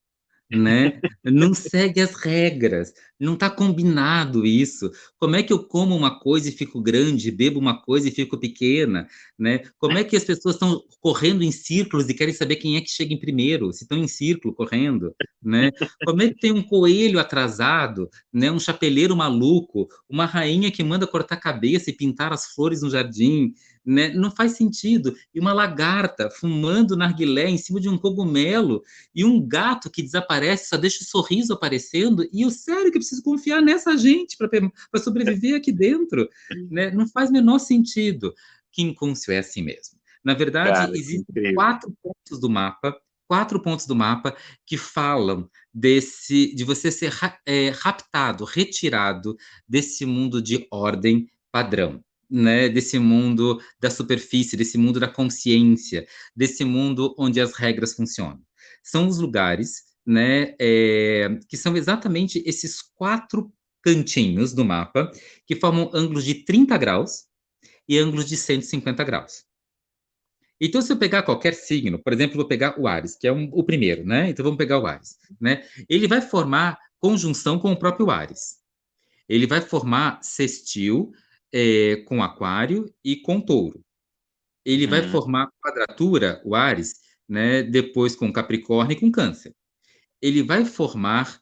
Né? Não segue as regras, não está combinado isso. Como é que eu como uma coisa e fico grande, bebo uma coisa e fico pequena, né? Como é que as pessoas estão correndo em círculos e querem saber quem é que chega em primeiro, se estão em círculo correndo, né? Como é que tem um coelho atrasado, né? Um chapeleiro maluco, uma rainha que manda cortar a cabeça e pintar as flores no jardim, né? Não faz sentido. E uma lagarta fumando narguilé em cima de um cogumelo e um gato que desaparece, só deixa o sorriso aparecendo, e eu sério que preciso confiar nessa gente para sobreviver aqui dentro, né? Não faz o menor sentido. Quincúncio é assim mesmo. Na verdade, Cara, que existem incrível. 4 pontos do mapa que falam de você ser raptado, retirado desse mundo de ordem padrão. Né, desse mundo da superfície, desse mundo da consciência, desse mundo onde as regras funcionam. São os lugares, né, que são exatamente esses 4 cantinhos do mapa, que formam ângulos de 30 graus e ângulos de 150 graus. Então, se eu pegar qualquer signo, por exemplo, vou pegar o Áries, que é o primeiro, né? Então, vamos pegar o Áries, né? Ele vai formar conjunção com o próprio Áries. Ele vai formar sextil com Aquário e com Touro. Ele vai Uhum, formar quadratura, o Áries, né? Depois com Capricórnio e com Câncer. Ele vai formar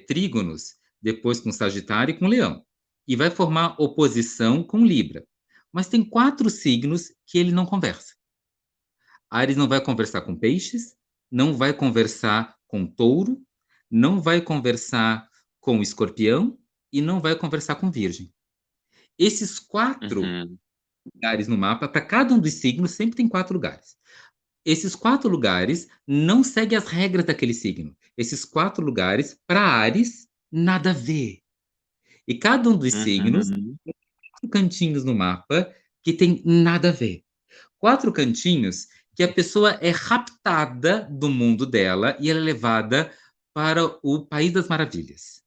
trígonos, depois com Sagitário e com Leão. E vai formar oposição com Libra. Mas tem 4 signos que ele não conversa. Áries não vai conversar com Peixes, não vai conversar com Touro, não vai conversar com Escorpião e não vai conversar com Virgem. Esses 4 uhum, lugares no mapa, para cada um dos signos, sempre tem 4 lugares. Esses 4 lugares não seguem as regras daquele signo. Esses 4 lugares, para Áries, nada a ver. E cada um dos signos uhum. tem 4 cantinhos no mapa que tem nada a ver. 4 cantinhos que a pessoa é raptada do mundo dela e ela é levada para o País das Maravilhas.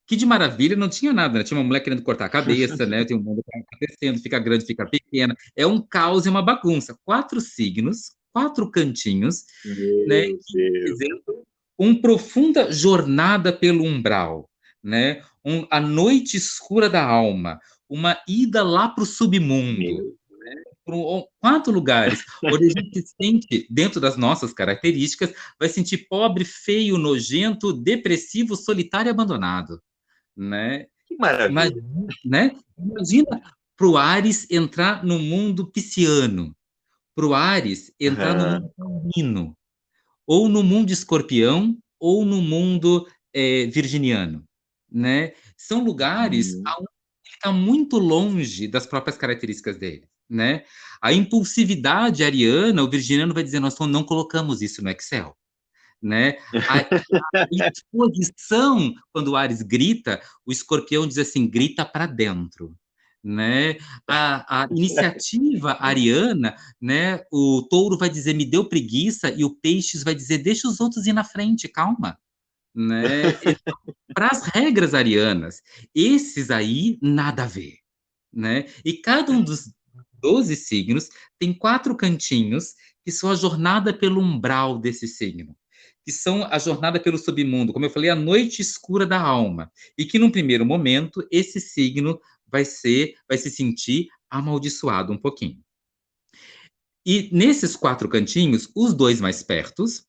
Que de maravilha não tinha nada, né? Tinha uma mulher querendo cortar a cabeça, né? Tem um mundo acontecendo, fica grande, fica pequena. É um caos e uma bagunça. 4 signos, 4 cantinhos, né? Meu Que Deus. representam uma profunda jornada pelo umbral, né? A noite escura da alma, uma ida lá para o submundo. Meu. 4 lugares onde a gente se sente, dentro das nossas características, vai sentir pobre, feio, nojento, depressivo, solitário e abandonado, né? Que maravilha. Imagina, né? Imagina para o Ares entrar no mundo pisciano, para o Áries entrar no Aham. mundo taurino, ou no mundo escorpião, ou no mundo virginiano, né? São lugares Uhum. onde ele está muito longe das próprias características dele, né? A impulsividade ariana, o virginiano vai dizer, nós não colocamos isso no Excel, né? A exposição, quando o Ares grita, o escorpião diz assim, grita para dentro, né? A iniciativa ariana, né? O touro vai dizer, me deu preguiça, e o peixes vai dizer, deixa os outros ir na frente, calma, né? Então, para as regras arianas, esses aí, nada a ver, né? E cada um dos 12 signos tem 4 cantinhos que são a jornada pelo umbral desse signo, que são a jornada pelo submundo, como eu falei, a noite escura da alma, e que num primeiro momento esse signo vai se sentir amaldiçoado um pouquinho. E nesses 4 cantinhos, os dois mais pertos,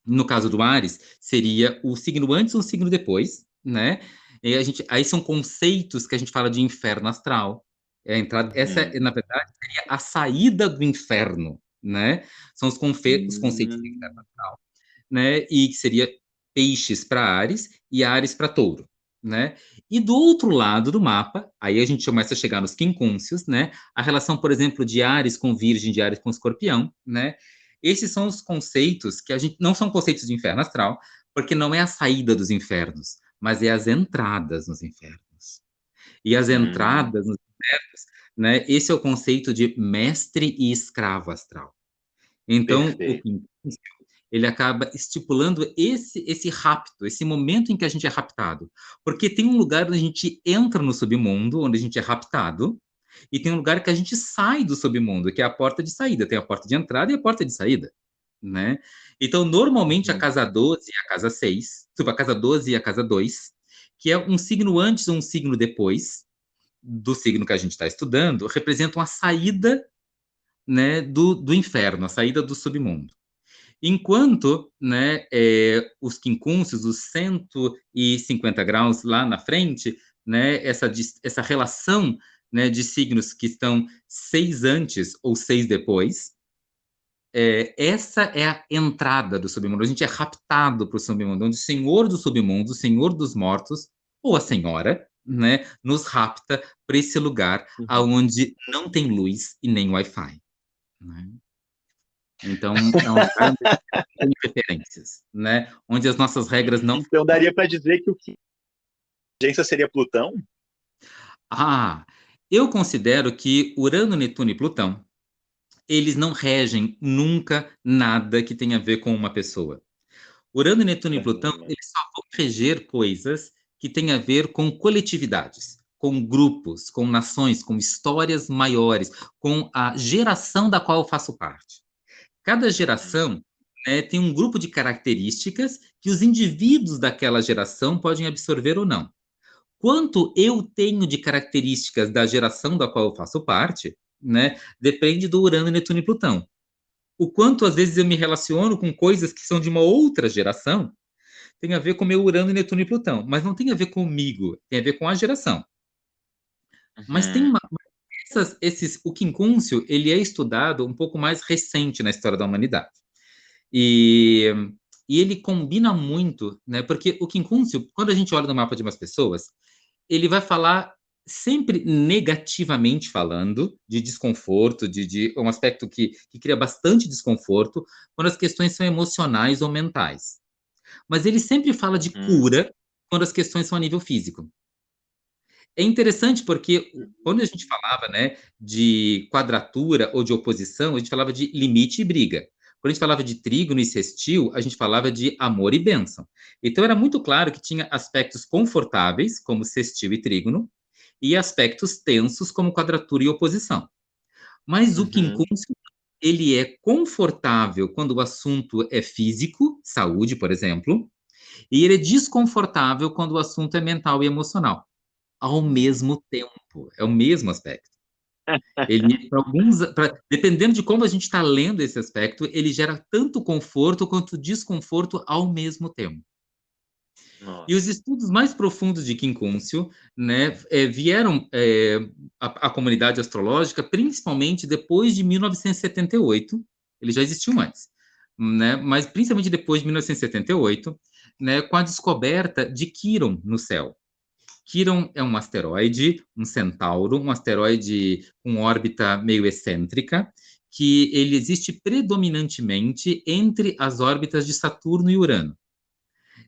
no caso do Ares, seria o signo antes e o signo depois, né? E aí são conceitos que a gente fala de inferno astral. É a entrada, essa, Uhum. na verdade, seria a saída do inferno, né? São os conceitos do inferno Hum. astral, né? E que seria peixes para Ares e Ares para touro, né? E do outro lado do mapa, aí a gente começa a chegar nos quincúncios, né? A relação, por exemplo, de Ares com Virgem, de Ares com Escorpião, né? Esses são os conceitos que a gente não são conceitos de inferno astral, porque não é a saída dos infernos, mas é as entradas nos infernos. E as Hum. entradas nos infernos, né? Esse é o conceito de mestre e escravo astral. Então, o Perfeito. quincúncio, ele acaba estipulando esse rapto, esse momento em que a gente é raptado. Porque tem um lugar onde a gente entra no submundo, onde a gente é raptado, e tem um lugar que a gente sai do submundo, que é a porta de saída. Tem a porta de entrada e a porta de saída, né? Então, normalmente, a Uhum. casa 12 e a casa 6, a casa 12 e a casa 2, que é um signo antes ou um signo depois do signo que a gente está estudando, representam a saída, né, do inferno, a saída do submundo. Enquanto, né, os quincúncios, os 150 graus lá na frente, né, essa relação, né, de signos que estão 6 antes ou 6 depois, essa é a entrada do submundo. A gente é raptado para o submundo, onde o senhor do submundo, o senhor dos mortos, ou a senhora, né, nos rapta para esse lugar Uhum. aonde não tem luz e nem Wi-Fi, né? Então, é um lugar onde tem referências, né? Onde as nossas regras não. Então daria para dizer que o que agência seria Plutão? Ah, eu considero que Urano, Netuno e Plutão, eles não regem nunca nada que tenha a ver com uma pessoa. Urano, Netuno e Plutão, Uhum. eles só vão reger coisas que têm a ver com coletividades, com grupos, com nações, com histórias maiores, com a geração da qual eu faço parte. Cada geração, né, tem um grupo de características que os indivíduos daquela geração podem absorver ou não. Quanto eu tenho de características da geração da qual eu faço parte, né, depende do Urano, Netuno e Plutão. O quanto às vezes eu me relaciono com coisas que são de uma outra geração tem a ver com meu Urano, Netuno e Plutão, mas não tem a ver comigo, tem a ver com a geração. Mas tem Uhum. o quincúncio, ele é estudado um pouco mais recente na história da humanidade. E, e ele combina muito, né? Porque o quincúncio, quando a gente olha no mapa de umas pessoas, ele vai falar sempre negativamente falando, de desconforto, de um aspecto que cria bastante desconforto, quando as questões são emocionais ou mentais. Mas ele sempre fala de Uhum. cura quando as questões são a nível físico. É interessante porque quando a gente falava, né, de quadratura ou de oposição, a gente falava de limite e briga. Quando a gente falava de trígono e sextil, a gente falava de amor e bênção. Então era muito claro que tinha aspectos confortáveis, como sextil e trígono, e aspectos tensos, como quadratura e oposição. Mas o Uhum. quincúncio, ele é confortável quando o assunto é físico, saúde, por exemplo, e ele é desconfortável quando o assunto é mental e emocional ao mesmo tempo. É o mesmo aspecto. Ele, dependendo de como a gente está lendo esse aspecto, ele gera tanto conforto quanto desconforto ao mesmo tempo. E os Nossa. estudos mais profundos de quincúncio, né, vieram à comunidade astrológica, principalmente depois de 1978. Ele já existiu antes, né, mas principalmente depois de 1978, né, com a descoberta de Quirón no céu. Quirón é um asteroide, um centauro, um asteroide com órbita meio excêntrica, que ele existe predominantemente entre as órbitas de Saturno e Urano.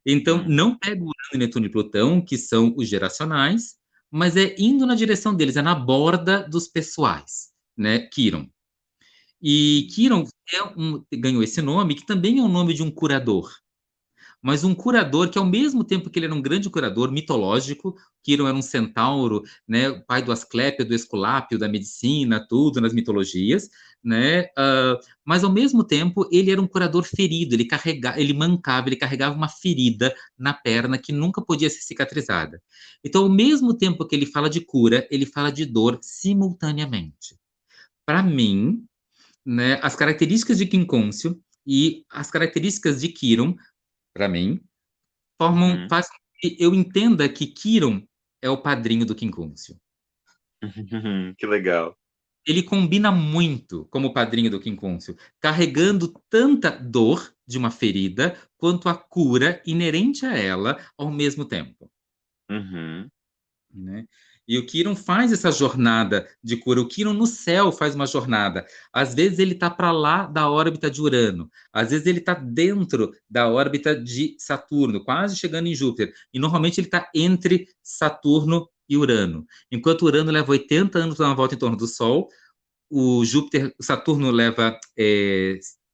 Então, Hum, não pega Urano, Netuno e Plutão, que são os geracionais, mas é indo na direção deles, é na borda dos pessoais, né? Quirón. E Quirón ganhou esse nome, que também é o nome de um curador, mas um curador que, ao mesmo tempo que ele era um grande curador mitológico, Quirón era um centauro, né, o pai do Asclépio, do Esculápio, da medicina, tudo nas mitologias, né, mas ao mesmo tempo ele era um curador ferido, ele carregava uma ferida na perna que nunca podia ser cicatrizada. Então, ao mesmo tempo que ele fala de cura, ele fala de dor simultaneamente. Para mim, né, as características de quincúncio e as características de Quirón, para mim, uhum. faz com que eu entenda que Quirón é o padrinho do quincúncio. Que legal. Ele combina muito como padrinho do quincúncio, carregando tanta dor de uma ferida quanto a cura inerente a ela ao mesmo tempo. Uhum. Né? E o Quirón faz essa jornada de cura. O Quirón no céu faz uma jornada. Às vezes ele está para lá da órbita de Urano, às vezes ele está dentro da órbita de Saturno, quase chegando em Júpiter. E normalmente ele está entre Saturno e Urano. Enquanto Urano leva 80 anos para dar uma volta em torno do Sol, o Saturno leva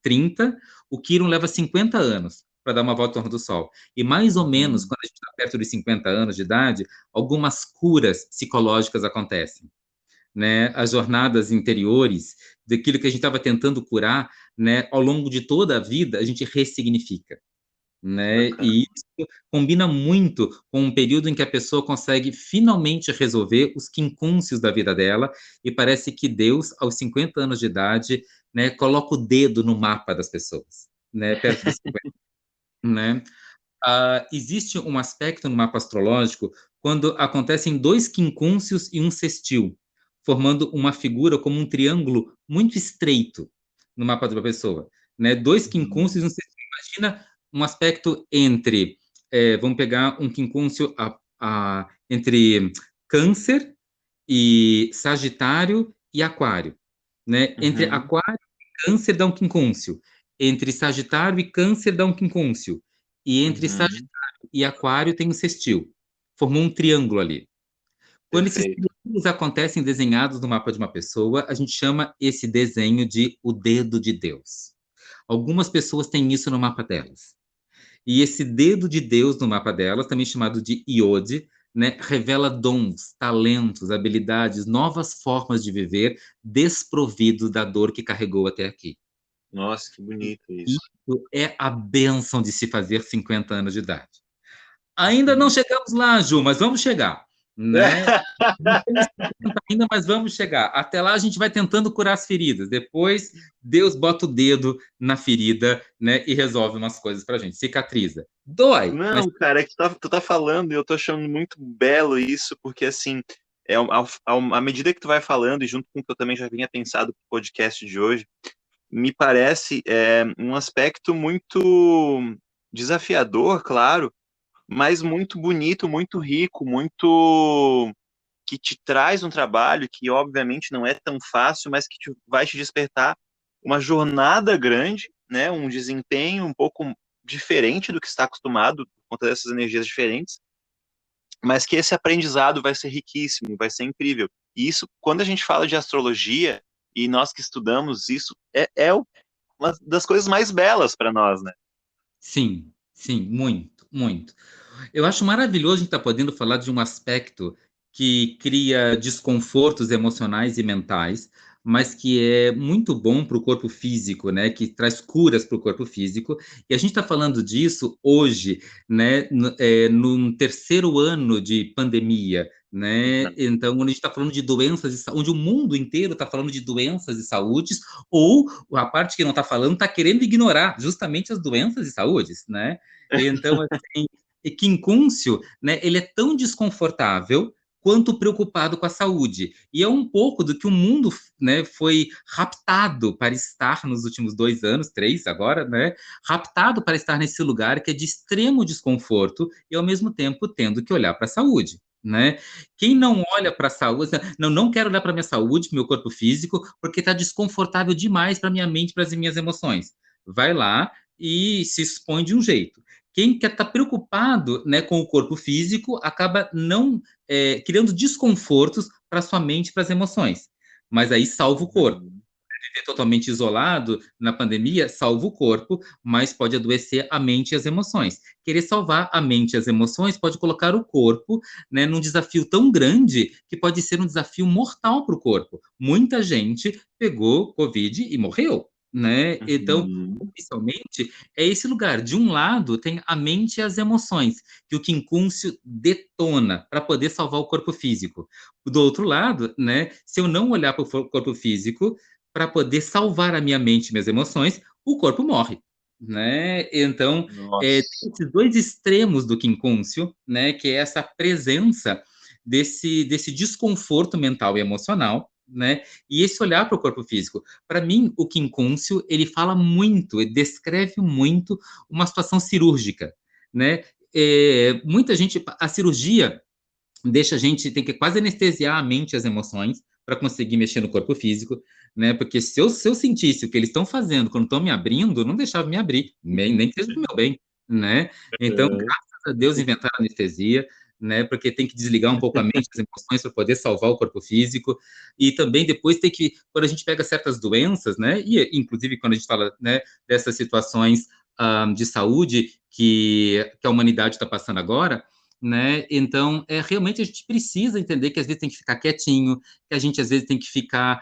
30, o Quirón leva 50 anos para dar uma volta em torno do Sol. E mais ou menos, Uhum. quando a gente está perto dos 50 anos de idade, algumas curas psicológicas acontecem. Né? As jornadas interiores, daquilo que a gente estava tentando curar, né? Ao longo de toda a vida, a gente ressignifica. Né? Bacana. E isso combina muito com um período em que a pessoa consegue finalmente resolver os quincúncios da vida dela, e parece que Deus, aos 50 anos de idade, né, coloca o dedo no mapa das pessoas, né, perto dos 50, né? Existe um aspecto no mapa astrológico quando acontecem dois quincúncios e um sextil, formando uma figura como um triângulo muito estreito no mapa de uma pessoa. Né? Dois Uhum. quincúncios e um sextil. Imagina um aspecto entre, vamos pegar um quincúncio entre Câncer e Sagitário e Aquário. Né? Entre Uhum. Aquário e Câncer dá um quincúncio. Entre Sagitário e Câncer dá um quincúncio. E entre Uhum. Sagitário e Aquário tem um sextil. Formou um triângulo ali. Quando esses Perfeito. triângulos acontecem desenhados no mapa de uma pessoa, a gente chama esse desenho de o dedo de Deus. Algumas pessoas têm isso no mapa delas. E esse dedo de Deus no mapa delas, também chamado de Iode, né, revela dons, talentos, habilidades, novas formas de viver, desprovido da dor que carregou até aqui. Nossa, que bonito isso. Isso é a bênção de se fazer 50 anos de idade. Ainda não chegamos lá, Ju, mas vamos chegar, né? Não temos 50 ainda, mas vamos chegar. Até lá a gente vai tentando curar as feridas. Depois Deus bota o dedo na ferida, né, e resolve umas coisas pra gente. Cicatriza. Dói, mas Não, cara, é que tu tá falando e eu tô achando muito belo isso, porque assim, à medida que tu vai falando, e junto com o que eu também já vinha pensado pro podcast de hoje, me parece um aspecto muito desafiador, claro, mas muito bonito, muito rico, muito que te traz um trabalho que obviamente não é tão fácil, mas que vai te despertar uma jornada grande, né, um desempenho um pouco diferente do que está acostumado, por conta dessas energias diferentes, mas que esse aprendizado vai ser riquíssimo, vai ser incrível. E isso, quando a gente fala de astrologia, e nós que estudamos isso, uma das coisas mais belas para nós, né? sim, sim, muito, muito. Eu acho maravilhoso a gente estar podendo falar de um aspecto que cria desconfortos emocionais e mentais, mas que é muito bom para o corpo físico, né? Que traz curas para o corpo físico. E a gente está falando disso hoje, né? No terceiro ano de pandemia, né? Uhum. Então, onde a gente está falando de doenças, onde o mundo inteiro está falando de doenças e saúdes, ou a parte que não está falando está querendo ignorar justamente as doenças e saúdes, né? Então, assim, e quincúncio, né, ele é tão desconfortável quanto preocupado com a saúde. E é um pouco do que o mundo, né, foi raptado para estar nos últimos 2 anos, 3 agora, né, raptado para estar nesse lugar que é de extremo desconforto e, ao mesmo tempo, tendo que olhar para a saúde. Né? Quem não olha para a saúde, não quero olhar para a minha saúde, meu corpo físico, porque está desconfortável demais para minha mente, para as minhas emoções. Vai lá e se expõe de um jeito. Quem quer estar preocupado, né, com o corpo físico acaba não criando desconfortos para sua mente, para as emoções. Mas aí salva o corpo. Viver totalmente isolado na pandemia salva o corpo, mas pode adoecer a mente e as emoções. Querer salvar a mente e as emoções pode colocar o corpo, né, num desafio tão grande que pode ser um desafio mortal para o corpo. Muita gente pegou Covid e morreu. Né? Então, Uhum. oficialmente, é esse lugar. De um lado, tem a mente e as emoções, que o quincúncio detona para poder salvar o corpo físico. Do outro lado, né, se eu não olhar para o corpo físico, para poder salvar a minha mente e minhas emoções, o corpo morre. Né? Então, tem Nossa. esses dois extremos do quincúncio, né, que é essa presença desse desconforto mental e emocional, né, e esse olhar para o corpo físico. Para mim, o quincúncio, ele fala muito, ele descreve muito uma situação cirúrgica, né? Muita gente, a cirurgia deixa a gente, tem que quase anestesiar a mente e as emoções para conseguir mexer no corpo físico, né? Porque se eu sentisse o que eles estão fazendo quando estão me abrindo, não deixava me abrir, nem que seja do meu bem, né? Então, Uhum. graças a Deus inventaram anestesia, né? Porque tem que desligar um pouco a mente, as emoções para poder salvar o corpo físico. E também depois tem que, quando a gente pega certas doenças, né? E inclusive quando a gente fala, né, dessas situações de saúde que a humanidade está passando agora, né? Então, realmente a gente precisa entender que às vezes tem que ficar quietinho, que a gente às vezes tem que ficar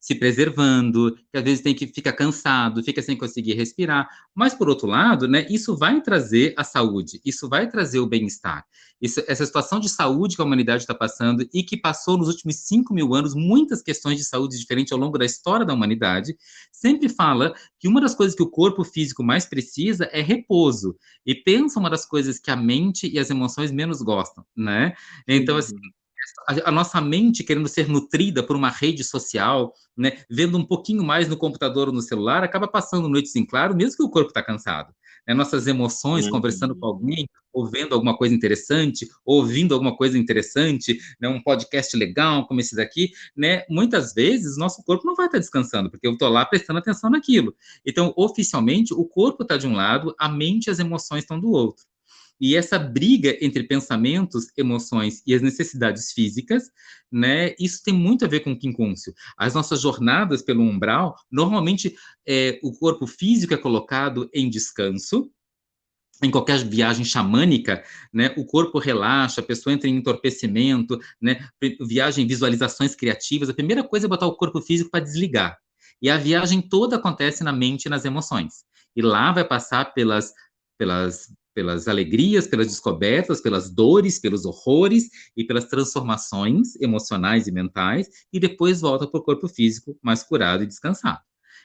se preservando, que às vezes tem que ficar cansado, fica sem conseguir respirar. Mas, por outro lado, né, isso vai trazer a saúde, isso vai trazer o bem-estar. Essa situação de saúde que a humanidade está passando e que passou nos últimos 5.000 anos, muitas questões de saúde diferentes ao longo da história da humanidade, sempre fala que uma das coisas que o corpo físico mais precisa é repouso. E pensa uma das coisas que a mente e as emoções menos gostam, né? Então, assim, Uhum. a nossa mente querendo ser nutrida por uma rede social, né, vendo um pouquinho mais no computador ou no celular, acaba passando noites em claro, mesmo que o corpo está cansado. Né? Nossas emoções, conversando com Uhum. alguém, ou vendo alguma coisa interessante, ouvindo alguma coisa interessante, né, um podcast legal como esse daqui, né, muitas vezes nosso corpo não vai estar descansando, porque eu estou lá prestando atenção naquilo. Então, oficialmente, o corpo está de um lado, a mente e as emoções estão do outro. E essa briga entre pensamentos, emoções e as necessidades físicas, né, isso tem muito a ver com o quincúncio. As nossas jornadas pelo umbral, normalmente o corpo físico é colocado em descanso, em qualquer viagem xamânica, né, o corpo relaxa, a pessoa entra em entorpecimento, né, viagem, visualizações criativas, a primeira coisa é botar o corpo físico para desligar. E a viagem toda acontece na mente e nas emoções. E lá vai passar pelas alegrias, pelas descobertas, pelas dores, pelos horrores e pelas transformações emocionais e mentais, e depois volta para o corpo físico mais curado e descansado.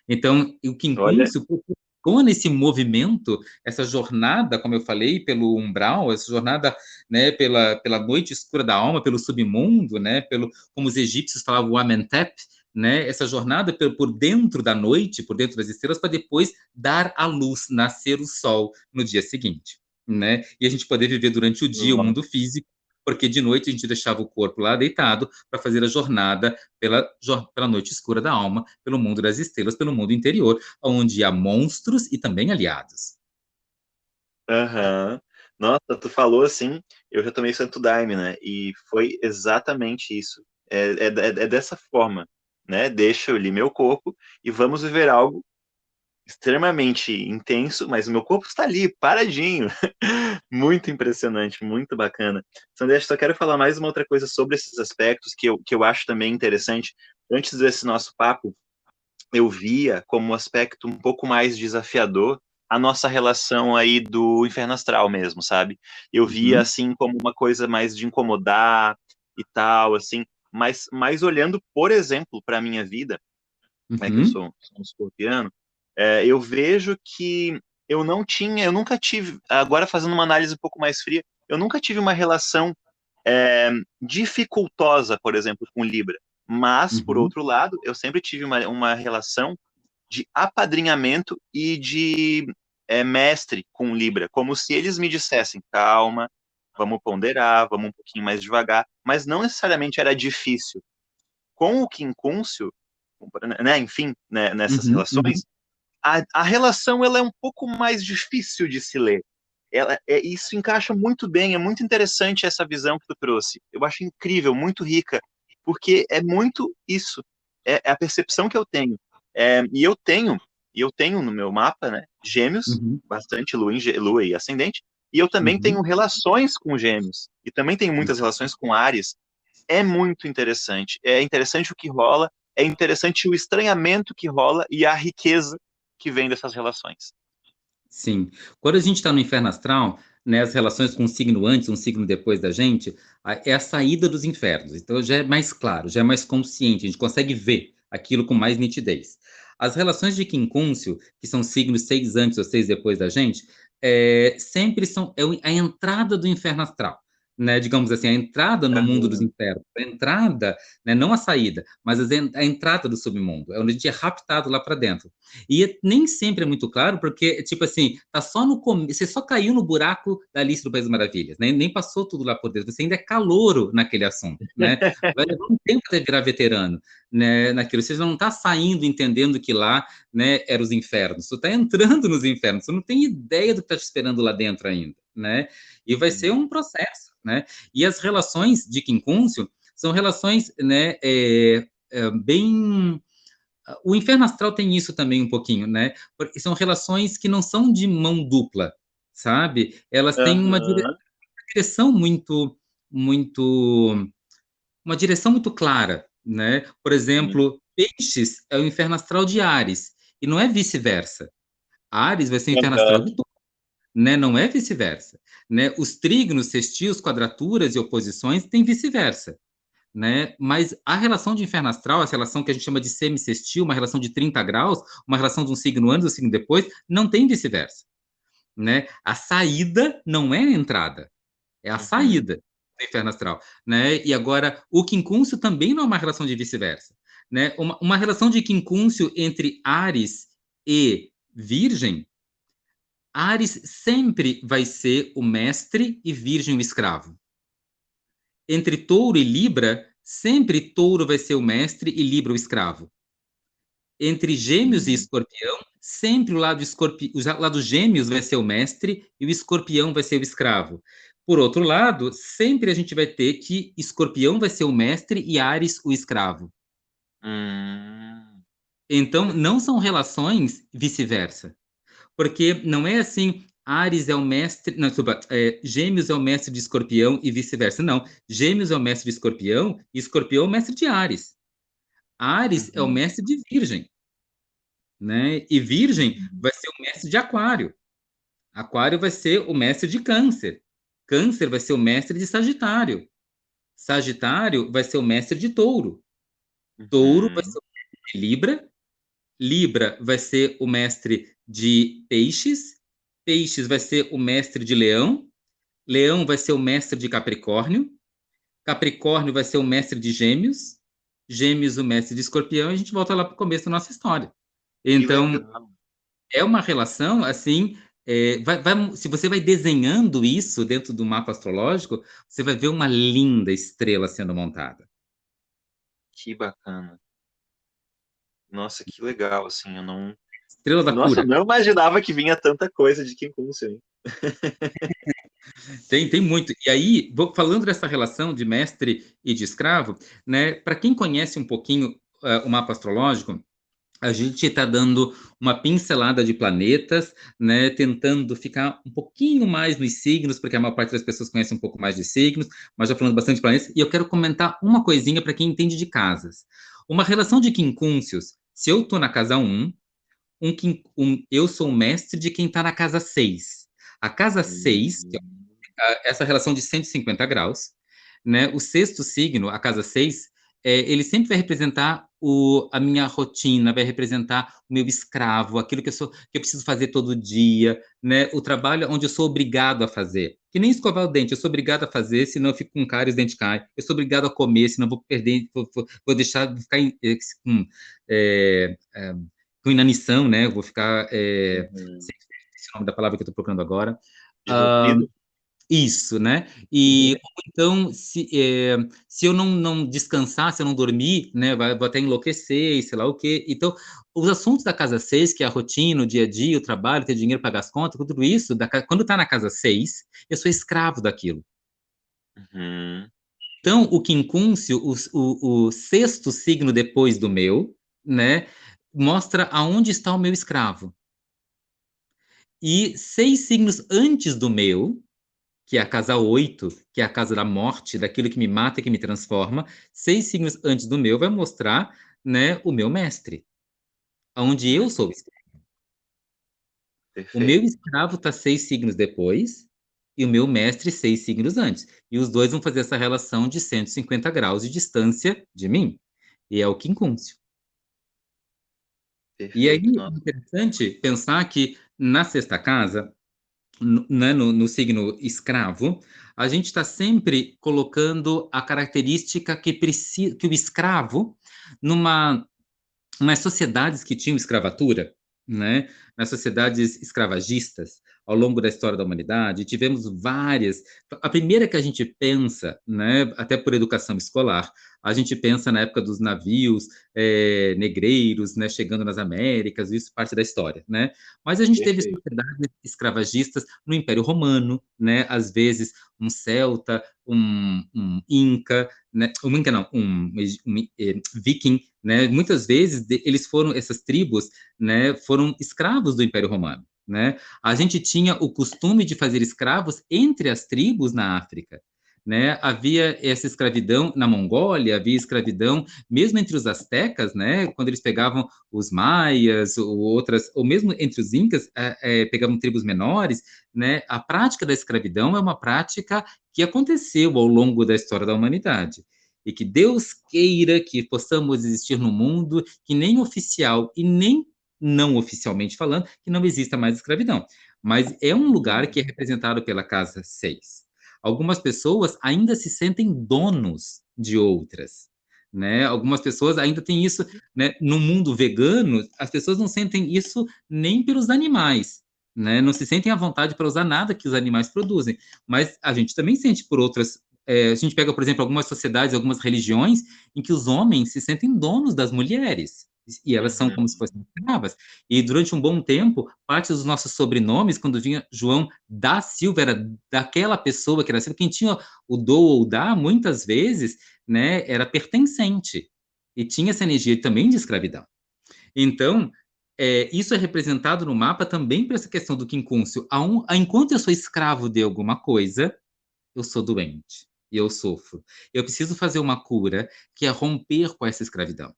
Então, o Olha, quincúncio propõe esse movimento, essa jornada, como eu falei, pelo umbral, essa jornada, né, pela noite escura da alma, pelo submundo, né, como os egípcios falavam, o Amenhotep, né, essa jornada por dentro da noite, por dentro das estrelas, para depois dar a luz, nascer o sol no dia seguinte. Né? E a gente poder viver durante o dia o nossa. mundo físico, porque de noite a gente deixava o corpo lá deitado para fazer a jornada pela noite escura da alma, pelo mundo das estrelas, pelo mundo interior, onde há monstros e também aliados. Aham. Nossa, tu falou assim, eu já tomei Santo Daime, né? E foi exatamente isso. É dessa forma, né? Deixa eu ali meu corpo e vamos viver algo extremamente intenso, mas o meu corpo está ali, paradinho. Muito impressionante, muito bacana. Sandra, só quero falar mais uma outra coisa sobre esses aspectos que eu acho também interessante. Antes desse nosso papo, eu via como um aspecto um pouco mais desafiador a nossa relação aí do inferno astral mesmo, sabe? Eu via Uhum, assim como uma coisa mais de incomodar e tal, assim, mas olhando, por exemplo, para a minha vida, né, que eu uhum, sou um escorpiano, eu vejo que eu nunca tive, agora fazendo uma análise um pouco mais fria, eu nunca tive uma relação dificultosa, por exemplo, com Libra. Mas, por Uhum. outro lado, eu sempre tive uma relação de apadrinhamento e de mestre com Libra, como se eles me dissessem, calma, vamos ponderar, vamos um pouquinho mais devagar, mas não necessariamente era difícil. Com o quincúncio, né, enfim, né, nessas Uhum. Uhum. relações, a relação ela é um pouco mais difícil de se ler. Isso encaixa muito bem, é muito interessante essa visão que tu trouxe. Eu acho incrível, muito rica, porque é muito isso, é a percepção que eu tenho. E eu tenho no meu mapa, né, gêmeos, Uhum. bastante lua e ascendente, e eu também tenho Uhum. relações com gêmeos, e também tenho muitas relações com Áries. É muito interessante. É interessante o que rola, é interessante o estranhamento que rola e a riqueza que vem dessas relações. Sim. Quando a gente está no inferno astral, né, as relações com um signo antes, um signo depois da gente, é a saída dos infernos. Então já é mais claro, já é mais consciente, a gente consegue ver aquilo com mais nitidez. As relações de quincúncio, que são signos 6 antes ou 6 depois da gente, sempre são a entrada do inferno astral. Né, digamos assim, a entrada no mundo dos Aham. infernos, a entrada, né, não a saída, mas a entrada do submundo, é onde a gente é raptado lá para dentro. E nem sempre é muito claro, porque, tipo assim, tá só no começo, você só caiu no buraco da lista do País das Maravilhas, né? Nem passou tudo lá por dentro, você ainda é calouro naquele assunto, né? Vai levar um tempo até virar veterano, né, naquilo. Você não tá saindo entendendo que lá, né, eram os infernos, você tá entrando nos infernos, você não tem ideia do que tá te esperando lá dentro ainda, né? E vai ser um processo, né? E as relações de quincúncio são relações, né, bem o inferno astral tem isso também um pouquinho, né? Porque são relações que não são de mão dupla, sabe? Elas têm uma Aham. direção muito, uma direção muito clara, né? Por Sim. exemplo, Peixes é o inferno astral de Áries, e não é vice-versa. Áries vai ser o inferno astral Aham. de Touro, né? Não é vice-versa, né? Os trígonos, sextios, quadraturas e oposições têm vice-versa, né? Mas a relação de inferno astral, essa relação que a gente chama de semissextil, uma relação de 30 graus, uma relação de um signo antes, um signo depois, não tem vice-versa, né? A saída não é a entrada, é a Uhum. saída do inferno astral, né? E agora, o quincúncio também não é uma relação de vice-versa, né? Uma relação de quincúncio entre Áries e Virgem, Áries sempre vai ser o mestre e Virgem o escravo. Entre Touro e Libra, sempre Touro vai ser o mestre e Libra o escravo. Entre Gêmeos e Uhum. Escorpião, sempre o lado Gêmeos vai ser o mestre e o Escorpião vai ser o escravo. Por outro lado, sempre a gente vai ter que Escorpião vai ser o mestre e Áries o escravo. Hum. Então, não são relações vice-versa. Porque não é assim, Áries é o mestre, não, desculpa, Gêmeos é o mestre de Escorpião e vice-versa. Não, Gêmeos é o mestre de Escorpião e Escorpião é o mestre de Áries. Áries é o Uhum. mestre de Virgem, né? E Virgem Uhum. vai ser o mestre de Aquário. Aquário vai ser o mestre de Câncer. Câncer vai ser o mestre de Sagitário. Sagitário vai ser o mestre de Touro. Touro vai Uhum. ser o mestre de Libra. Libra vai ser o mestre de Peixes. Peixes vai ser o mestre de Leão. Leão vai ser o mestre de Capricórnio. Capricórnio vai ser o mestre de Gêmeos. Gêmeos, o mestre de Escorpião. E a gente volta lá para o começo da nossa história. Que Então, legal. é uma relação assim. Se você vai desenhando isso dentro do mapa astrológico, você vai ver uma linda estrela sendo montada. Que bacana. Nossa, que legal, assim, eu não... Estrela da Nossa, eu cura. não imaginava que vinha tanta coisa de quincúncio, hein? Tem muito. E aí, falando dessa relação de mestre e de escravo, né? Para quem conhece um pouquinho o mapa astrológico, a gente está dando uma pincelada de planetas, né, tentando ficar um pouquinho mais nos signos, porque a maior parte das pessoas conhece um pouco mais de signos, mas já falando bastante de planetas, e eu quero comentar uma coisinha para quem entende de casas. Uma relação de quincúncios, se eu estou na casa eu sou o mestre de quem está na casa 6. A casa 6, que Uhum. é essa relação de 150 graus, né, o sexto signo, a casa 6 ele sempre vai representar a minha rotina, vai representar o meu escravo, aquilo que eu preciso fazer todo dia, né? O trabalho onde eu sou obrigado a fazer. Que nem escovar o dente, eu sou obrigado a fazer, senão eu fico com cárie e os dentes caem. Eu sou obrigado a comer, senão eu vou perder, vou deixar, vou ficar com, é, é, com inanição, né? Eu vou ficar, Uhum. sem esse nome da palavra que eu estou procurando agora. Ah, Desnutrido? isso, né? E ou então, se eu não descansar, se eu não dormir, né, vou até enlouquecer, e sei lá o quê. Então, os assuntos da casa 6, que é a rotina, o dia a dia, o trabalho, ter dinheiro para pagar as contas, tudo isso, quando está na casa 6, eu sou escravo daquilo. Uhum. Então, o quincúncio, o sexto signo depois do meu, né, mostra aonde está o meu escravo. E 6 signos antes do meu, que é a casa 8, que é a casa da morte, daquilo que me mata e que me transforma, 6 signos antes do meu vai mostrar, né, o meu mestre, onde eu Uhum. sou o escravo. O meu Perfeito. escravo está 6 signos depois e o meu mestre 6 signos antes. E os dois vão fazer essa relação de 150 graus de distância de mim. E é o quincúncio. E aí, Perfeito. é interessante pensar que na sexta casa, né, no signo escravo, a gente está sempre colocando a característica que o escravo, numa nas sociedades que tinham escravatura, né, nas sociedades escravagistas, ao longo da história da humanidade, tivemos várias. A primeira que a gente pensa, né, até por educação escolar, a gente pensa na época dos navios negreiros, né, chegando nas Américas, isso parte da história, né? Mas a gente teve Perfeito. sociedades escravagistas no Império Romano, né? Às vezes um celta, um inca, né? Um inca não, viking, né? Muitas vezes eles foram, essas tribos, né, foram escravos do Império Romano, né? A gente tinha o costume de fazer escravos entre as tribos na África, né? Havia essa escravidão na Mongólia, havia escravidão mesmo entre os astecas, né? Quando eles pegavam os maias ou outras, ou mesmo entre os incas, pegavam tribos menores, né? A prática da escravidão é uma prática que aconteceu ao longo da história da humanidade. E que Deus queira que possamos existir no mundo que nem oficial e nem não oficialmente falando, que não exista mais escravidão. Mas é um lugar que é representado pela casa 6. Algumas pessoas ainda se sentem donos de outras, né? Algumas pessoas ainda têm isso, né? No mundo vegano, as pessoas não sentem isso nem pelos animais, né? Não se sentem à vontade para usar nada que os animais produzem, mas a gente também sente por outras. A gente pega, por exemplo, algumas sociedades, algumas religiões em que os homens se sentem donos das mulheres e elas são como se Uhum. fossem escravas. E durante um bom tempo, parte dos nossos sobrenomes, quando vinha João da Silva, era daquela pessoa que era Silva. Quem tinha o do ou da, muitas vezes, né, era pertencente e tinha essa energia também de escravidão. Então, isso é representado no mapa também por essa questão do quincúncio. Enquanto eu sou escravo de alguma coisa, eu sou doente e eu sofro. Eu preciso fazer uma cura que é romper com essa escravidão,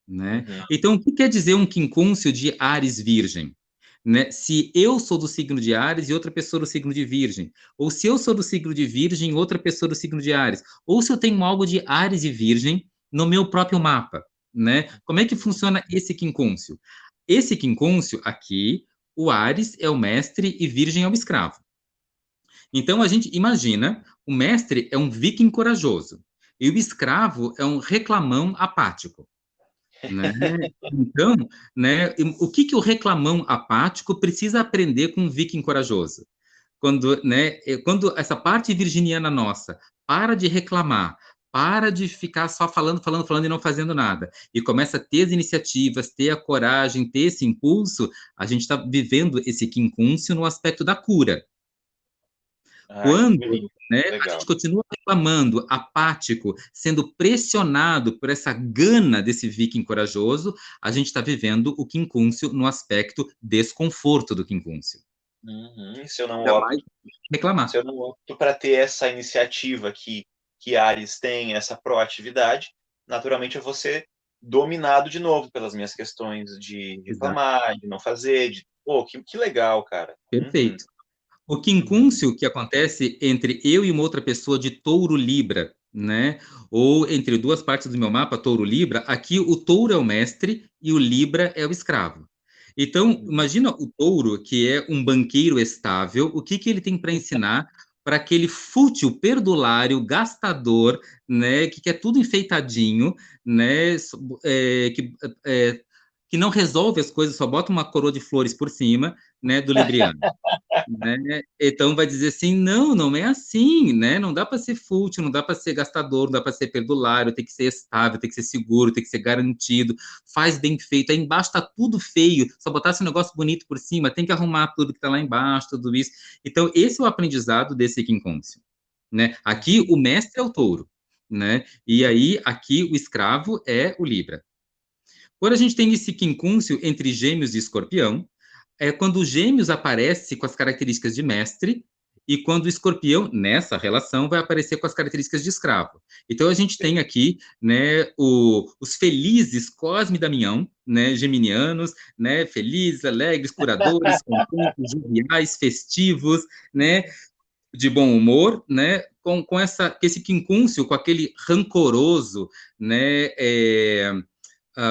né? Uhum. Então, o que quer dizer um quincúncio de Áries Virgem? Né? Se eu sou do signo de Áries e outra pessoa do signo de Virgem, ou se eu sou do signo de Virgem e outra pessoa do signo de Áries, ou se eu tenho algo de Áries e Virgem no meu próprio mapa, né? Como é que funciona esse quincúncio? Esse quincúncio aqui, o Áries é o mestre e Virgem é o escravo. Então a gente imagina, o mestre é um viking corajoso e o escravo é um reclamão apático, né? Então, né, o que o reclamão apático precisa aprender com um viking corajoso? Quando, né, quando essa parte virginiana nossa para de reclamar, para de ficar só falando, falando, falando e não fazendo nada, e começa a ter as iniciativas, ter a coragem, ter esse impulso, a gente está vivendo esse quincúncio no aspecto da cura. Ah, que Quando, bonito. né, a Legal. gente continua reclamando, apático, sendo pressionado por essa gana desse viking corajoso, a gente está vivendo o quincúncio no aspecto desconforto do quincúncio. Uhum. Ainda mais Se reclamar. eu não opto para ter essa iniciativa que Ares tem, essa proatividade, naturalmente eu vou ser dominado de novo pelas minhas questões de Exato. reclamar, de não fazer, de pô, que legal, cara. Uhum. Perfeito. O Uhum. quincúncio que acontece entre eu e uma outra pessoa de touro Libra, né? Ou entre duas partes do meu mapa, touro-libra, aqui o touro é o mestre e o libra é o escravo. Então, imagina o touro, que é um banqueiro estável, o que que ele tem para ensinar para aquele fútil, perdulário, gastador, né, que quer tudo enfeitadinho, né, é, que, é, que não resolve as coisas, só bota uma coroa de flores por cima, né, do libriano, né? Então vai dizer assim, não, não é assim, né? Não dá para ser fútil, não dá para ser gastador, não dá para ser perdulário, tem que ser estável, tem que ser seguro, tem que ser garantido, faz bem feito. Aí embaixo tá tudo feio, só botar esse negócio bonito por cima, tem que arrumar tudo que tá lá embaixo, tudo isso. Então esse é o aprendizado desse quincúncio, né? Aqui o mestre é o touro, né? E aí aqui o escravo é o libra. Quando a gente tem esse quincúncio entre Gêmeos e Escorpião, é quando o Gêmeos aparece com as características de mestre e quando o Escorpião, nessa relação, vai aparecer com as características de escravo. Então, a gente tem aqui, né, os felizes Cosme e Damião, né, geminianos, né, felizes, alegres, curadores, contentes, joviais, festivos, né, de bom humor, né, com esse quincúncio, com aquele rancoroso, né,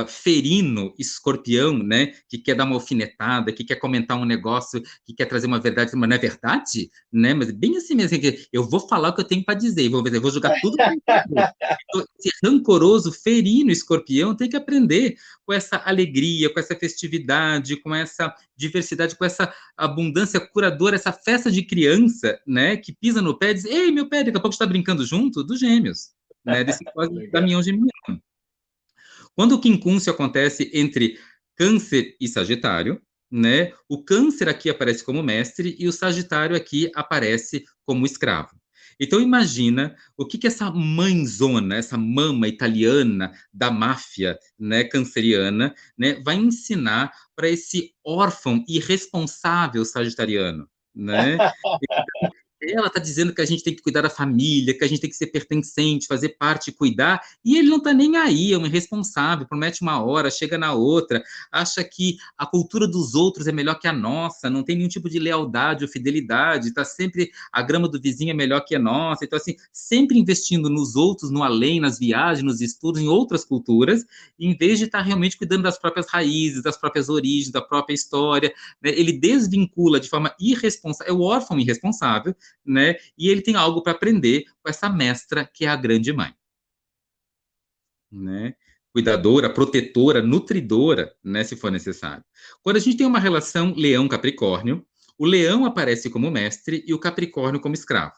ferino, escorpião, né, que quer dar uma alfinetada, que quer comentar um negócio, que quer trazer uma verdade, mas não é verdade, né? Mas bem assim mesmo, que eu vou falar o que eu tenho para dizer, eu vou jogar tudo para então, esse rancoroso, ferino, escorpião tem que aprender com essa alegria, com essa festividade, com essa diversidade, com essa abundância curadora, essa festa de criança, né, que pisa no pé e diz, ei, meu pé, daqui a pouco está brincando junto, dos gêmeos, né, desse Damião Geminiano. Quando o quincúncio acontece entre Câncer e Sagitário, né, o Câncer aqui aparece como mestre e o Sagitário aqui aparece como escravo. Então imagina o que essa mãezona, essa mama italiana da máfia, né, canceriana, né, vai ensinar para esse órfão irresponsável sagitariano, né? Ela está dizendo que a gente tem que cuidar da família, que a gente tem que ser pertencente, fazer parte, cuidar, e ele não está nem aí, é um irresponsável, promete uma hora, chega na outra, acha que a cultura dos outros é melhor que a nossa, não tem nenhum tipo de lealdade ou fidelidade, está sempre, a grama do vizinho é melhor que a nossa, então assim, sempre investindo nos outros, no além, nas viagens, nos estudos, em outras culturas, em vez de estar realmente cuidando das próprias raízes, das próprias origens, da própria história, né? Ele desvincula de forma irresponsável, é o órfão irresponsável, né? E ele tem algo para aprender com essa mestra que é a grande mãe, né? Cuidadora, protetora, nutridora, né, se for necessário. Quando a gente tem uma relação leão-capricórnio, o leão aparece como mestre e o capricórnio como escravo.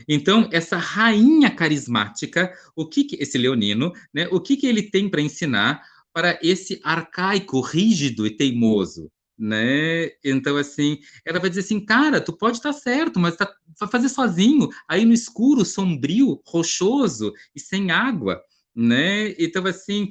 Então, essa rainha carismática, esse leonino, né, o que ele tem para ensinar para esse arcaico, rígido e teimoso, né? Então, assim, ela vai dizer assim, cara, tu pode estar certo, mas vai fazer sozinho, aí no escuro, sombrio, rochoso e sem água, né? Então, assim,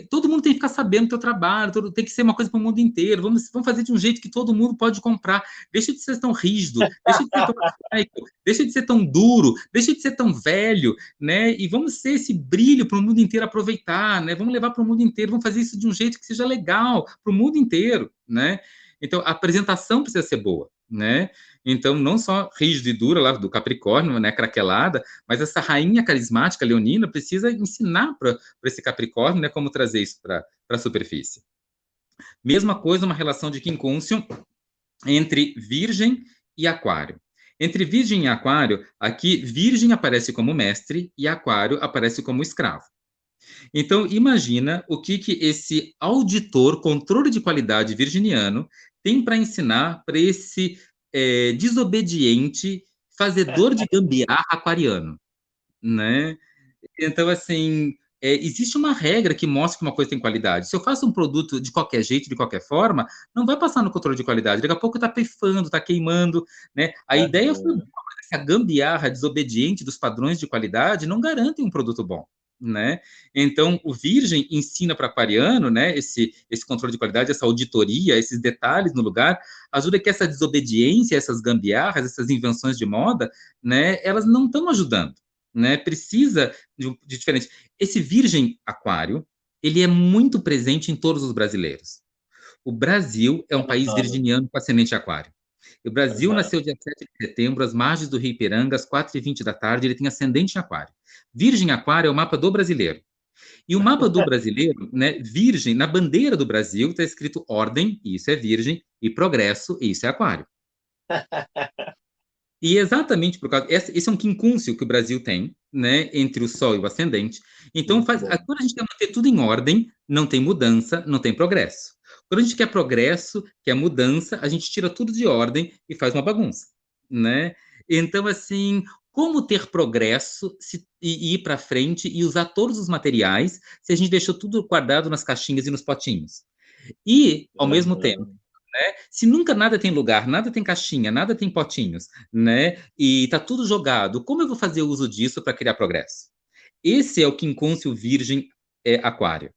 todo mundo tem que ficar sabendo do teu trabalho, tem que ser uma coisa para o mundo inteiro, vamos fazer de um jeito que todo mundo pode comprar, deixa de ser tão rígido, deixa de ser tão arcaico, deixa de ser tão duro, deixa de ser tão velho, né? E vamos ser esse brilho para o mundo inteiro aproveitar, né? Vamos levar para o mundo inteiro, vamos fazer isso de um jeito que seja legal para o mundo inteiro, né? Então, a apresentação precisa ser boa, né? Então, não só rígido e dura lá do Capricórnio, né, craquelada, mas essa rainha carismática leonina precisa ensinar para esse Capricórnio, né, como trazer isso para a superfície. Mesma coisa, uma relação de quincúncio entre Virgem e Aquário. Entre Virgem e Aquário, aqui Virgem aparece como mestre e Aquário aparece como escravo. Então, imagina o que esse auditor, controle de qualidade virginiano, tem para ensinar para esse desobediente, fazedor de gambiarra aquariano, né? Então, assim, existe uma regra que mostra que uma coisa tem qualidade. Se eu faço um produto de qualquer jeito, de qualquer forma, não vai passar no controle de qualidade. Daqui a pouco está pifando, está queimando, né? A ideia foi boa, mas essa gambiarra desobediente dos padrões de qualidade não garante um produto bom, né? Então, o Virgem ensina para aquariano, né, esse controle de qualidade, essa auditoria, esses detalhes no lugar, ajuda que essa desobediência, essas gambiarras, essas invenções de moda, né, elas não estão ajudando, né? Precisa de diferente. Esse Virgem Aquário, ele é muito presente em todos os brasileiros. O Brasil é um país virginiano com ascendente aquário. O Brasil Aham. nasceu dia 7 de setembro, às margens do Rio Ipiranga, às 4h20 da tarde, ele tem ascendente em Aquário. Virgem Aquário é o mapa do brasileiro. E o mapa do brasileiro, né, Virgem, na bandeira do Brasil está escrito ordem, e isso é Virgem, e progresso, e isso é Aquário. E exatamente por causa. Esse é um quincúncio que o Brasil tem, né, entre o Sol e o ascendente. Então, Muito bom. quando a gente quer manter tudo em ordem, não tem mudança, não tem progresso. Quando a gente quer progresso, quer mudança, a gente tira tudo de ordem e faz uma bagunça, né? Então, assim, como ter progresso e ir para frente e usar todos os materiais se a gente deixou tudo guardado nas caixinhas e nos potinhos? E, ao mesmo tempo, Aham. né? Se nunca nada tem lugar, nada tem caixinha, nada tem potinhos, né? E tá tudo jogado, como eu vou fazer uso disso para criar progresso? Esse é o quincúncio virgem aquário,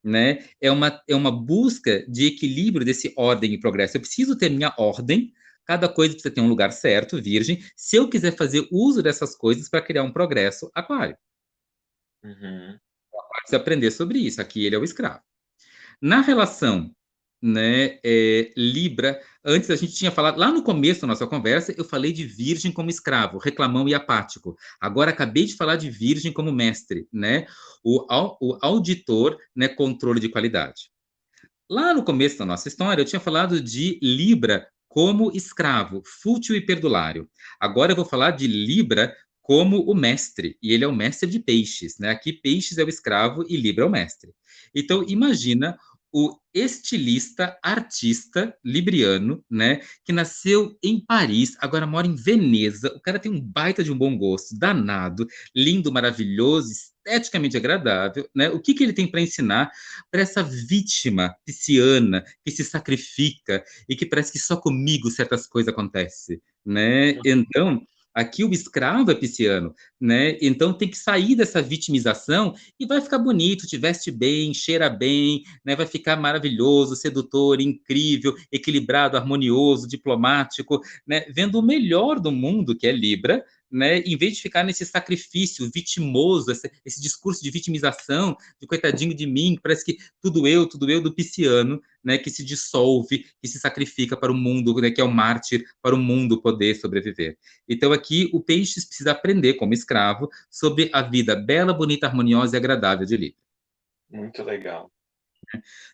né? É uma busca de equilíbrio desse ordem e progresso. Eu preciso ter minha ordem, cada coisa precisa ter um lugar certo, virgem, se eu quiser fazer uso dessas coisas para criar um progresso, aquário. Uhum. Precisa aprender sobre isso. Aqui ele é o escravo. Na relação, né, Libra, antes a gente tinha falado, lá no começo da nossa conversa, eu falei de virgem como escravo, reclamão e apático. Agora acabei de falar de virgem como mestre, né? O auditor, né, controle de qualidade. Lá no começo da nossa história, eu tinha falado de Libra como escravo, fútil e perdulário. Agora eu vou falar de Libra como o mestre, e ele é o mestre de peixes, né? Aqui peixes é o escravo e Libra é o mestre. Então imagina o estilista, artista libriano, né, que nasceu em Paris, agora mora em Veneza. O cara tem um baita de um bom gosto, danado, lindo, maravilhoso, esteticamente agradável, né? O que que ele tem para ensinar para essa vítima pisciana que se sacrifica e que parece que só comigo certas coisas acontecem, né? Então, aqui o escravo é pisciano, né? Então tem que sair dessa vitimização e vai ficar bonito, te veste bem, cheira bem, né? Vai ficar maravilhoso, sedutor, incrível, equilibrado, harmonioso, diplomático, né? Vendo o melhor do mundo, que é Libra, né? Em vez de ficar nesse sacrifício vitimoso, esse discurso de vitimização, de coitadinho de mim, parece que tudo eu do pisciano, né, que se dissolve, que se sacrifica para o mundo, né, que é o mártir, para o mundo poder sobreviver. Então aqui o Peixes precisa aprender como escravo sobre a vida bela, bonita, harmoniosa e agradável de Libra. Muito legal.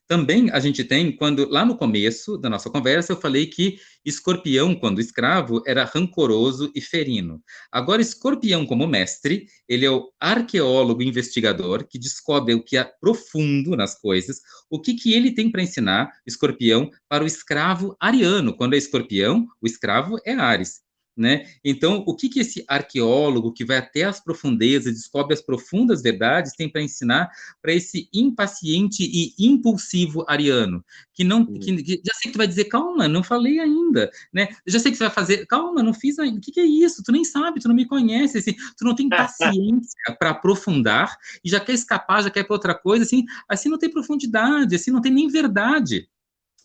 Também a gente tem, quando lá no começo da nossa conversa, eu falei que Escorpião, quando escravo, era rancoroso e ferino. Agora, Escorpião, como mestre, ele é o arqueólogo investigador que descobre o que há profundo nas coisas, o que, que ele tem para ensinar, Escorpião, para o escravo ariano. Quando é Escorpião, o escravo é Áries. Né? Então, o que, que esse arqueólogo que vai até as profundezas, descobre as profundas verdades, tem para ensinar para esse impaciente e impulsivo ariano, que não, que já sei que tu vai dizer, calma, não falei ainda, né? Eu já sei que você vai fazer, calma, não fiz ainda. O que, que é isso? Tu nem sabe, tu não me conhece, assim, tu não tem paciência para aprofundar e já quer escapar, já quer para outra coisa, assim não tem profundidade, assim não tem nem verdade.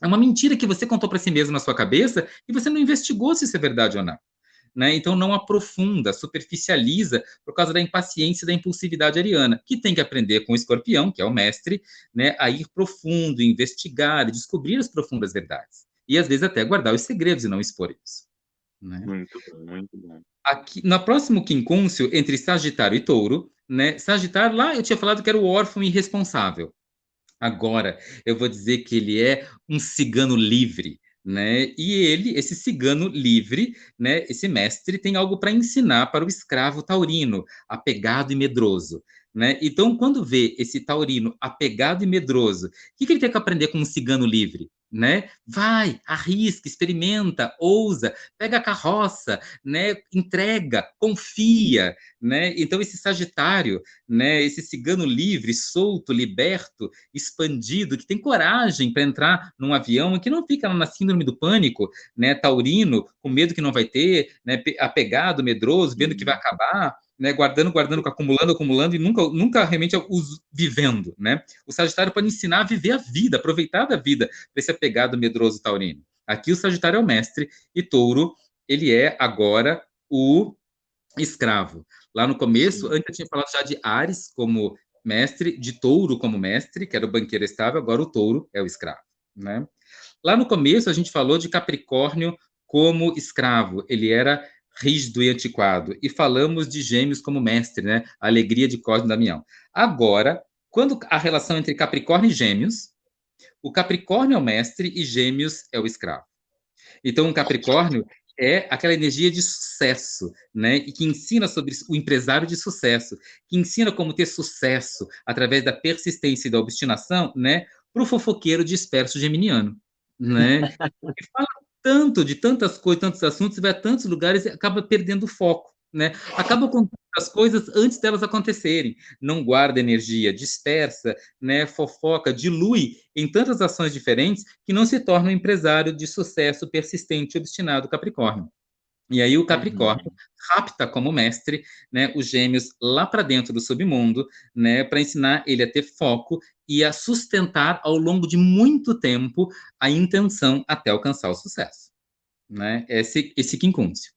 É uma mentira que você contou para si mesmo na sua cabeça e você não investigou se isso é verdade ou não. Né? Então não aprofunda, superficializa por causa da impaciência e da impulsividade ariana, que tem que aprender com o escorpião, que é o mestre, né, a ir profundo, investigar, descobrir as profundas verdades. E às vezes até guardar os segredos e não expor isso. Né? Muito bom, muito bom. Aqui, no próximo quincúncio, entre Sagitário e Touro, né, Sagitário, lá eu tinha falado que era o órfão irresponsável. Agora, eu vou dizer que ele é um cigano livre, né? E ele, esse cigano livre, né? Esse mestre tem algo para ensinar para o escravo taurino, apegado e medroso, né? Então, quando vê esse taurino apegado e medroso, o que que ele tem que aprender com um cigano livre? Né? Vai, arrisca, experimenta, ousa, pega a carroça, né? Entrega, confia, né? Então esse Sagitário, né? Esse cigano livre, solto, liberto, expandido, que tem coragem para entrar num avião e que não fica na síndrome do pânico, né, taurino, com medo que não vai ter, né, apegado, medroso, vendo que vai acabar, né, guardando, guardando, acumulando, acumulando e nunca realmente vivendo, né? O Sagitário pode ensinar a viver a vida, aproveitar da vida para esse apegado, medroso taurino. Aqui o Sagitário é o mestre e Touro, ele é agora o escravo. Lá no começo, Sim. antes eu tinha falado já de Áries como mestre, de Touro como mestre, que era o banqueiro estável, agora o Touro é o escravo, né? Lá no começo a gente falou de Capricórnio como escravo, ele era rígido e antiquado. E falamos de Gêmeos como mestre, né? A alegria de Cosme e Damião. Agora, quando a relação entre Capricórnio e Gêmeos, o Capricórnio é o mestre e Gêmeos é o escravo. Então, um Capricórnio é aquela energia de sucesso, né? E que ensina sobre o empresário de sucesso, que ensina como ter sucesso através da persistência e da obstinação, né? Para o fofoqueiro disperso geminiano, né? E fala tanto de tantas coisas, tantos assuntos, vai a tantos lugares e acaba perdendo o foco, né? Acaba contando as coisas antes delas acontecerem, não guarda energia, dispersa, né? Fofoca, dilui em tantas ações diferentes que não se torna um empresário de sucesso persistente e obstinado Capricórnio. E aí o Capricórnio Uhum. rapta como mestre, né, os Gêmeos lá para dentro do submundo, né, para ensinar ele a ter foco e a sustentar ao longo de muito tempo a intenção até alcançar o sucesso, né? Esse quincúncio.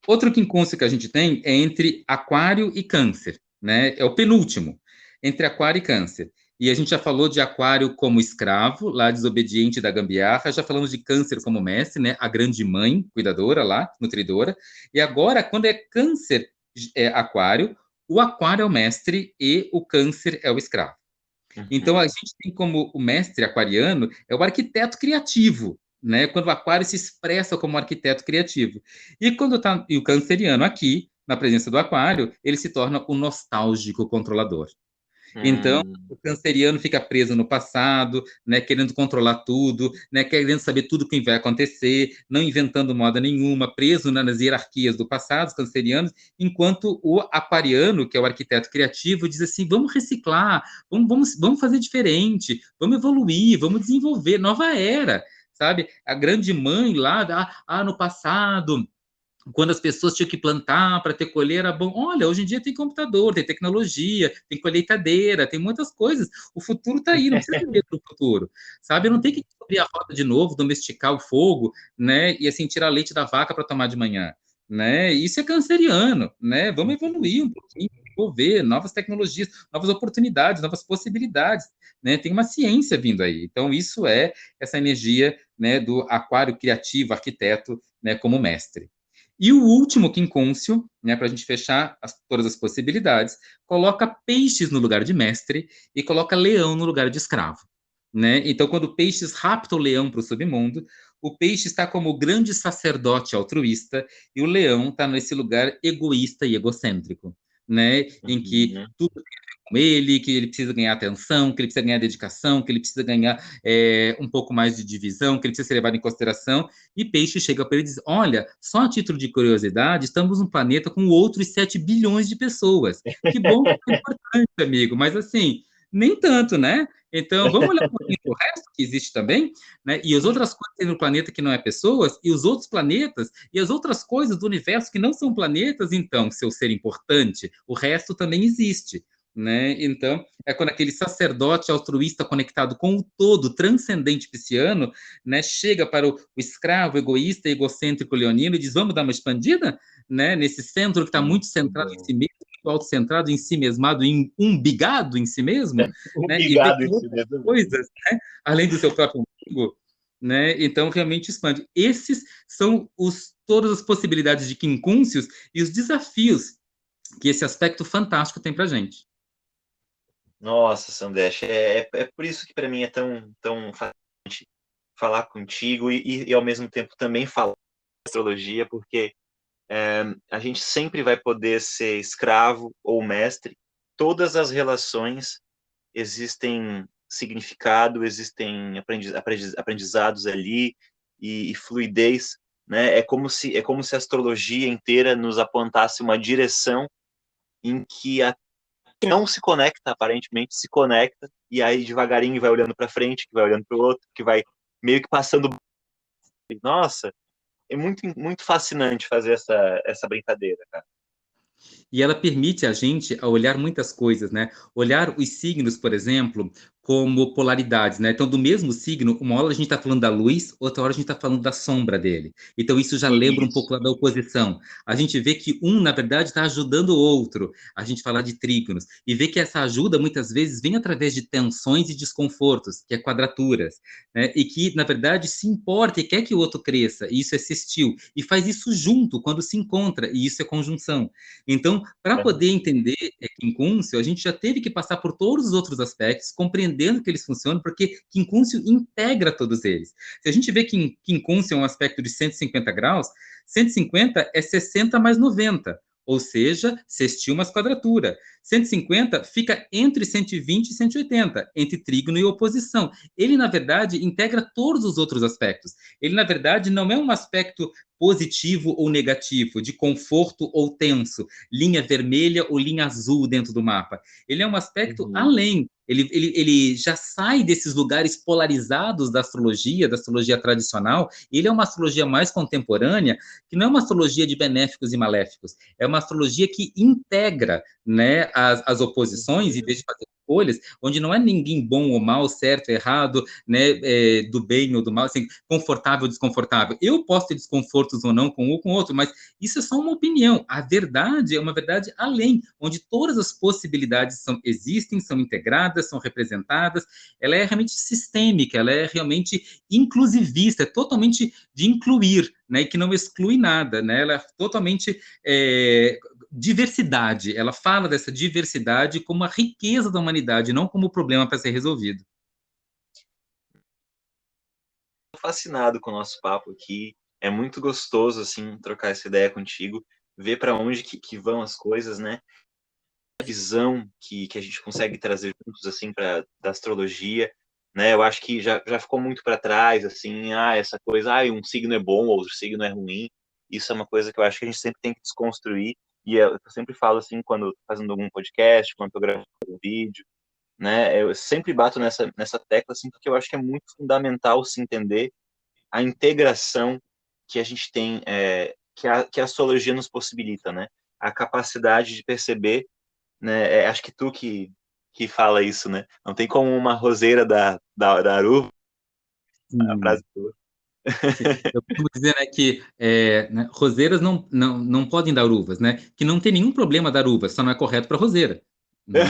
Outro quincúncio que a gente tem é entre Aquário e Câncer, né? É o penúltimo, entre Aquário e Câncer. E a gente já falou de Aquário como escravo, lá desobediente da gambiarra, já falamos de Câncer como mestre, né? A grande mãe, cuidadora lá, nutridora. E agora, quando é Câncer, Aquário, o Aquário é o mestre e o Câncer é o escravo. Então, a Uhum. gente tem como o mestre aquariano é o arquiteto criativo, né? Quando o aquário se expressa como arquiteto criativo. E quando tá e o canceriano aqui, na presença do aquário, ele se torna o nostálgico controlador. Então, Hum. o canceriano fica preso no passado, né, querendo controlar tudo, né, querendo saber tudo o que vai acontecer, não inventando moda nenhuma, preso nas hierarquias do passado, os cancerianos, enquanto o aquariano, que é o arquiteto criativo, diz assim: vamos reciclar, vamos fazer diferente, vamos evoluir, vamos desenvolver, nova era, sabe? A grande mãe lá, no passado quando as pessoas tinham que plantar para ter colheita, bom, olha, hoje em dia tem computador, tem tecnologia, tem colheitadeira, tem muitas coisas. O futuro está aí, não precisa ter medo do futuro, sabe? Eu não tem que abrir a roda de novo, domesticar o fogo, né? E assim tirar leite da vaca para tomar de manhã, né? Isso é canceriano, né? Vamos evoluir um pouquinho, desenvolver novas tecnologias, novas oportunidades, novas possibilidades, né? Tem uma ciência vindo aí. Então isso é essa energia, né, do aquário criativo, arquiteto, né, como mestre. E o último quincúncio, né, para a gente fechar todas as possibilidades, coloca peixes no lugar de mestre e coloca leão no lugar de escravo. Né? Então, quando peixes rapta o leão para o submundo, o peixe está como o grande sacerdote altruísta e o leão está nesse lugar egoísta e egocêntrico, né? Em que Uhum. tudo tem a ver com ele, que ele precisa ganhar atenção, que ele precisa ganhar dedicação, que ele precisa ganhar um pouco mais de divisão, que ele precisa ser levado em consideração. E peixe chega para ele e diz: olha, só a título de curiosidade, estamos num planeta com outros 7 bilhões de pessoas. Que bom, que é importante, amigo, mas assim, nem tanto, né? Então, vamos olhar um pouquinho para o resto que existe também, né? E as outras coisas que tem no planeta que não é pessoas, e os outros planetas, e as outras coisas do universo que não são planetas, então, seu ser importante, o resto também existe. Né? Então, é quando aquele sacerdote altruísta conectado com o todo, transcendente pisciano, né, chega para o escravo egoísta, egocêntrico leonino e diz: vamos dar uma expandida, né, nesse centro que está muito Muito centrado em bom. si mesmo, autocentrado em si mesmado, umbigado em si mesmo, né, e vê Obrigado que em si outras mesmo. coisas, né, além do seu próprio umbigo, né, então realmente expande. Esses são todas as possibilidades de quincúncios e os desafios que esse aspecto fantástico tem para a gente. Nossa, Sandesh, é por isso que para mim é tão fascinante falar contigo e ao mesmo tempo também falar de astrologia, porque a gente sempre vai poder ser escravo ou mestre. Todas as relações existem significado, existem aprendizados ali e fluidez, né? É como se a astrologia inteira nos apontasse uma direção em que a que não se conecta, aparentemente se conecta, e aí devagarinho vai olhando para frente, que vai olhando para o outro, que vai meio que passando. Nossa, é muito, muito fascinante fazer essa brincadeira, cara. E ela permite a gente a olhar muitas coisas, né? Olhar os signos, por exemplo, como polaridades, né? Então, do mesmo signo, uma hora a gente está falando da luz, outra hora a gente está falando da sombra dele. Então, isso já lembra um Isso. pouco lá da oposição. A gente vê que um, na verdade, está ajudando o outro. A gente fala de trígonos. E vê que essa ajuda, muitas vezes, vem através de tensões e desconfortos, que é quadraturas, né? E que, na verdade, se importa e quer que o outro cresça. E isso é sextil. E faz isso junto, quando se encontra. E isso é conjunção. Então, para poder entender quincúncio, a gente já teve que passar por todos os outros aspectos, compreendendo que eles funcionam, porque quincúncio integra todos eles. Se a gente vê que quincúncio é um aspecto de 150 graus, 150 é 60 mais 90, ou seja, sextil mais quadratura. 150 fica entre 120 e 180, entre trígono e oposição. Ele, na verdade, integra todos os outros aspectos. Ele, na verdade, não é um aspecto positivo ou negativo, de conforto ou tenso, linha vermelha ou linha azul dentro do mapa. Ele é um aspecto além. Ele já sai desses lugares polarizados da astrologia tradicional. Ele é uma astrologia mais contemporânea, que não é uma astrologia de benéficos e maléficos, é uma astrologia que integra, né, as oposições e deixa de fazer escolhas, onde não é ninguém bom ou mal, certo, errado, né, do bem ou do mal, assim, confortável ou desconfortável. Eu posso ter desconfortos ou não com um ou com outro, mas isso é só uma opinião. A verdade é uma verdade além, onde todas as possibilidades existem, são integradas, são representadas. Ela é realmente sistêmica, ela é realmente inclusivista, é totalmente de incluir, né, e que não exclui nada, né? Ela é totalmente diversidade. Ela fala dessa diversidade como a riqueza da humanidade, não como o problema para ser resolvido. Fascinado com o nosso papo aqui. É muito gostoso, assim, trocar essa ideia contigo, ver para onde que vão as coisas, né? A visão que a gente consegue trazer juntos, assim, da astrologia, né? Eu acho que já ficou muito para trás, assim, essa coisa, um signo é bom, outro signo é ruim. Isso é uma coisa que eu acho que a gente sempre tem que desconstruir. E eu sempre falo, assim, quando eu tô fazendo algum podcast, quando eu tô gravando um vídeo, né? Eu sempre bato nessa tecla, assim, porque eu acho que é muito fundamental se entender a integração que a gente tem, que a astrologia nos possibilita, né? A capacidade de perceber, né? Acho que tu que fala isso, né? Não tem como uma roseira da aruva, a frase tua. Sim. Eu costumo dizer, né, que né, roseiras não podem dar uvas, né? Que não tem nenhum problema dar uvas, só não é correto para roseira. Né?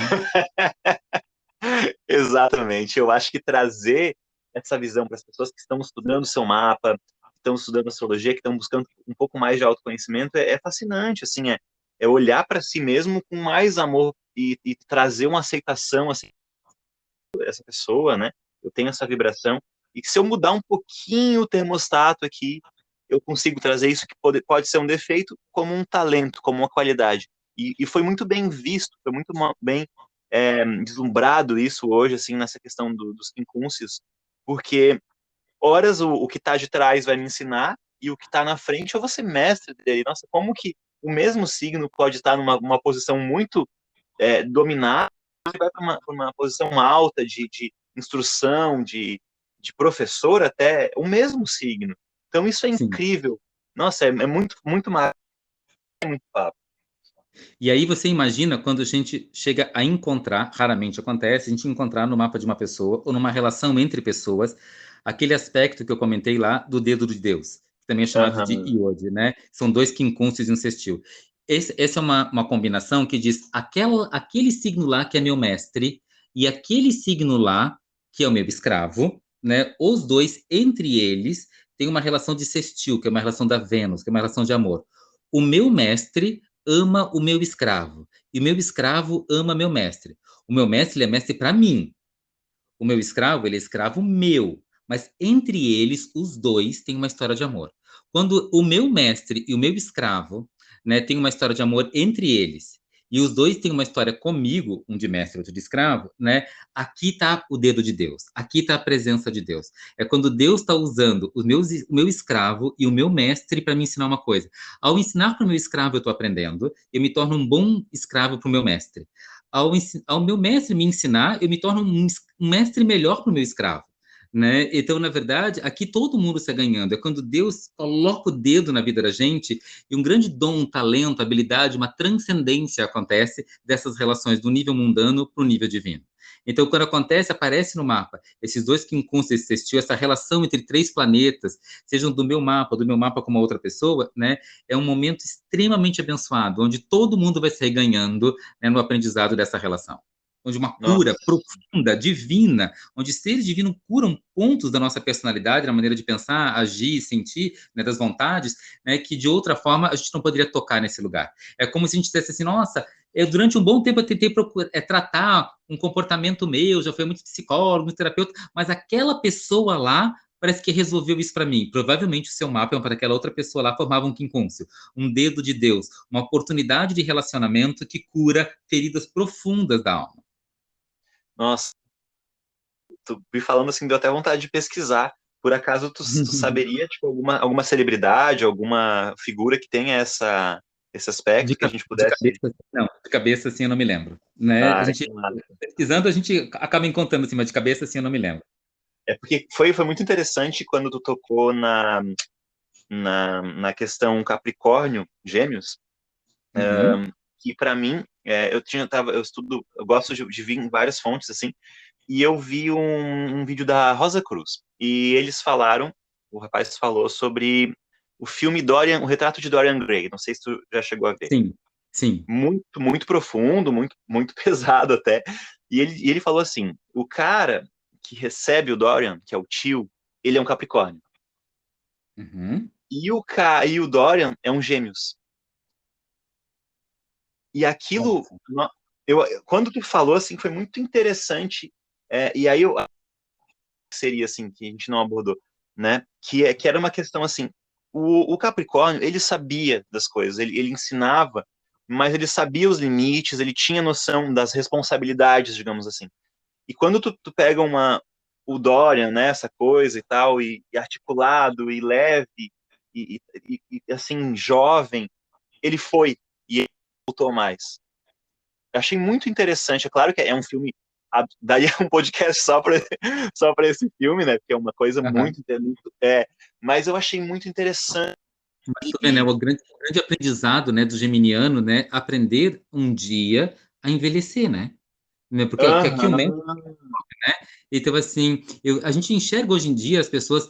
Exatamente. Eu acho que trazer essa visão para as pessoas que estão estudando o seu mapa, que estão estudando astrologia, que estão buscando um pouco mais de autoconhecimento, é fascinante. Assim, é olhar para si mesmo com mais amor e trazer uma aceitação, assim, essa pessoa, né? Eu tenho essa vibração. E que se eu mudar um pouquinho o termostato aqui, eu consigo trazer isso que pode ser um defeito como um talento, como uma qualidade. E foi muito bem visto, foi muito bem deslumbrado isso hoje, assim, nessa questão dos quincúncios, porque horas o que está de trás vai me ensinar e o que está na frente eu vou ser mestre dele. Nossa, como que o mesmo signo pode estar numa posição muito dominada, vai para uma posição alta de instrução, de professor até, o mesmo signo. Então isso é Sim. incrível. Nossa, é muito, muito mais, muito papo. E aí você imagina quando a gente chega a encontrar, raramente acontece, a gente encontrar no mapa de uma pessoa ou numa relação entre pessoas, aquele aspecto que eu comentei lá do dedo de Deus, que também é chamado de Uhum. iode, né? São dois quincúncios e um sextil. Essa é uma combinação que diz aquele signo lá que é meu mestre e aquele signo lá que é o meu escravo, né? Os dois, entre eles, têm uma relação de sextil, que é uma relação da Vênus, que é uma relação de amor. O meu mestre ama o meu escravo, e o meu escravo ama meu mestre. O meu mestre, ele é mestre para mim. O meu escravo, ele é escravo meu. Mas entre eles, os dois têm uma história de amor. Quando o meu mestre e o meu escravo, né, têm uma história de amor entre eles, e os dois têm uma história comigo, um de mestre e outro de escravo, né? Aqui está o dedo de Deus, aqui está a presença de Deus. É quando Deus está usando o meu escravo e o meu mestre para me ensinar uma coisa. Ao ensinar para o meu escravo, eu estou aprendendo, eu me torno um bom escravo para o meu mestre. Ao meu mestre me ensinar, eu me torno um mestre melhor para o meu escravo. né? Então, na verdade, aqui todo mundo está ganhando. É quando Deus coloca o dedo na vida da gente e um grande dom, um talento, habilidade, uma transcendência acontece dessas relações do nível mundano para o nível divino. Então, quando acontece, aparece no mapa esses dois quincunços desse sextil, essa relação entre três planetas, sejam do meu mapa com uma outra pessoa, né? É um momento extremamente abençoado, onde todo mundo vai se reganhando, né, no aprendizado dessa relação. Onde uma cura Nossa. profunda, divina, onde seres divinos curam pontos da nossa personalidade, da maneira de pensar, agir, sentir, né, das vontades, né, que de outra forma a gente não poderia tocar nesse lugar. É como se a gente dissesse assim, nossa, durante um bom tempo eu tentei tratar um comportamento meu, já fui muito psicólogo, muito terapeuta, mas aquela pessoa lá parece que resolveu isso para mim. Provavelmente o seu mapa para aquela outra pessoa lá formava um quincúncio, um dedo de Deus, uma oportunidade de relacionamento que cura feridas profundas da alma. Nossa, tu me falando assim, deu até vontade de pesquisar. Por acaso tu saberia, tipo, alguma celebridade, alguma figura que tenha esse aspecto que a gente De pudesse. cabeça, não, de cabeça assim eu não me lembro, né? A Ah, gente que massa. pesquisando a gente acaba encontrando assim, mas de cabeça assim eu não me lembro. É porque foi muito interessante quando tu tocou na questão Capricórnio, Gêmeos, Uhum, que para mim, eu estudo, eu gosto de vir em várias fontes, assim, e eu vi um vídeo da Rosa Cruz, e eles falaram, o rapaz falou sobre o filme Dorian, o retrato de Dorian Gray, não sei se tu já chegou a ver. sim, sim. Muito, muito profundo, muito, muito pesado até. E ele falou assim: o cara que recebe o Dorian, que é o tio, ele é um Capricórnio. Uhum. E o Dorian é um Gêmeos. E aquilo, Nossa. quando tu falou assim, foi muito interessante. E aí eu seria assim que a gente não abordou, né? Que era uma questão assim. O Capricórnio ele sabia das coisas, ele ensinava, mas ele sabia os limites, ele tinha noção das responsabilidades, digamos assim. E quando tu pega o Dorian, né, essa coisa e tal, e articulado, e leve, e assim, jovem, ele foi, e ele voltou mais. Eu achei muito interessante, é claro que é um filme, daí é um podcast só para esse filme, né, porque é uma coisa Aham. muito, mas eu achei muito interessante, Mas tu vê, né, e, o grande aprendizado, né, do geminiano, né, aprender um dia a envelhecer, né, porque aqui o aham, médico, né, então assim, a gente enxerga hoje em dia as pessoas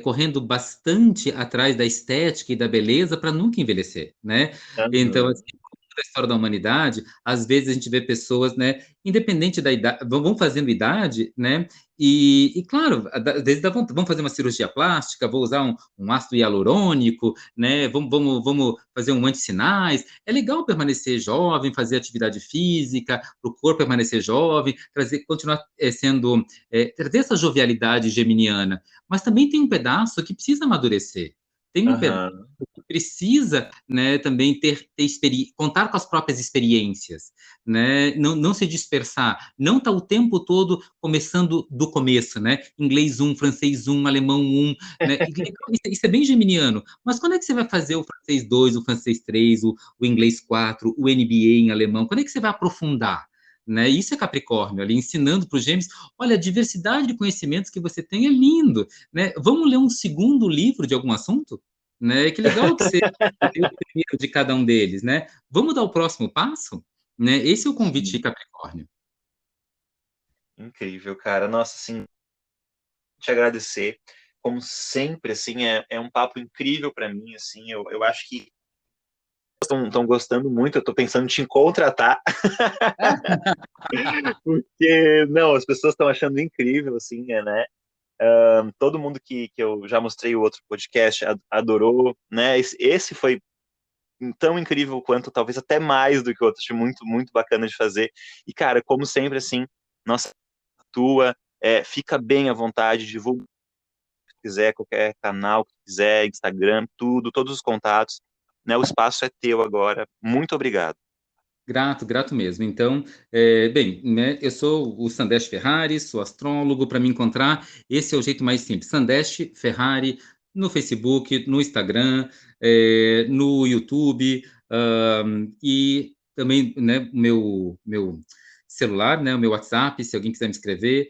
correndo bastante atrás da estética e da beleza para nunca envelhecer, né, então aham, assim, da história da humanidade, às vezes a gente vê pessoas, né, independente da idade, vão fazendo idade, né, e claro, às vezes vamos fazer uma cirurgia plástica, vou usar um ácido hialurônico, né, vamos fazer um antissinais, é legal permanecer jovem, fazer atividade física, para o corpo permanecer jovem, continuar trazer essa jovialidade geminiana, mas também tem um pedaço que precisa amadurecer, tem um pedaço aham, que precisa, né, também contar com as próprias experiências, né, não se dispersar, não estar o tempo todo começando do começo, né, inglês um, francês um, alemão um, né, isso é bem geminiano, mas quando é que você vai fazer o francês 2, o francês 3, o inglês 4, o MBA em alemão, quando é que você vai aprofundar? Né? Isso é Capricórnio, ali ensinando para os gêmeos, olha, a diversidade de conhecimentos que você tem é lindo, né? Vamos ler um segundo livro de algum assunto? Né? Que legal que você leu o primeiro de cada um deles, né? Vamos dar o próximo passo? Né? Esse é o convite de sim, Capricórnio. incrível, cara, nossa, assim, te agradecer. Como sempre, assim, é um papo incrível para mim, assim, eu acho que estão gostando muito, eu estou pensando em te contratar, porque, não, as pessoas estão achando incrível, assim, né? Todo mundo que eu já mostrei o outro podcast adorou, né? Esse foi tão incrível quanto, talvez até mais do que o outro, achei muito, muito bacana de fazer. E, cara, como sempre, assim, nossa, tua, fica bem à vontade, divulga quiser, qualquer canal que quiser, Instagram, tudo, todos os contatos, né? O espaço é teu agora. Muito obrigado. Grato, grato mesmo. Então, bem, né, eu sou o Sandeste Ferrari, sou astrólogo. Para me encontrar, esse é o jeito mais simples. Sandeste Ferrari no Facebook, no Instagram, no YouTube, e também, né, meu celular, né, o meu WhatsApp, se alguém quiser me escrever.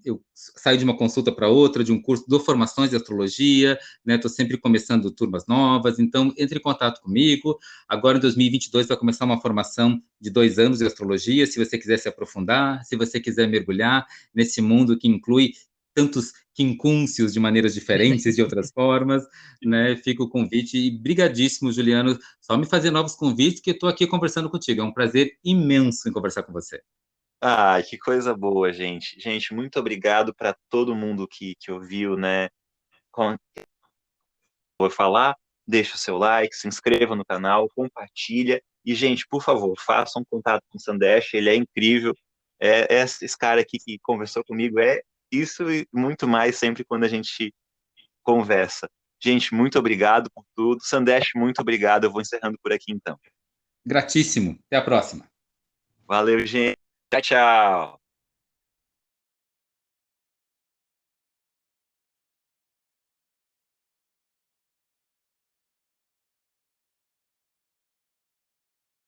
Eu saio de uma consulta para outra, de um curso, dou formações de astrologia, né, estou sempre começando turmas novas, então entre em contato comigo. Agora, em 2022, vai começar uma formação de 2 anos de astrologia, se você quiser se aprofundar, se você quiser mergulhar nesse mundo que inclui tantos quincúncios de maneiras diferentes, de outras formas, né? Fica o convite e brigadíssimo, Juliano. Só me fazer novos convites que eu estou aqui conversando contigo. É um prazer imenso em conversar com você. Ai, que coisa boa, gente. Gente, muito obrigado para todo mundo que ouviu, né? Como vou falar, deixa o seu like, se inscreva no canal, compartilha. E, gente, por favor, façam contato com o Sandesh, ele é incrível. Esse cara aqui que conversou comigo é isso e muito mais sempre quando a gente conversa. Gente, muito obrigado por tudo. Sandesh, muito obrigado. Eu vou encerrando por aqui, então. Gratíssimo. Até a próxima. Valeu, gente. Tchau, tchau.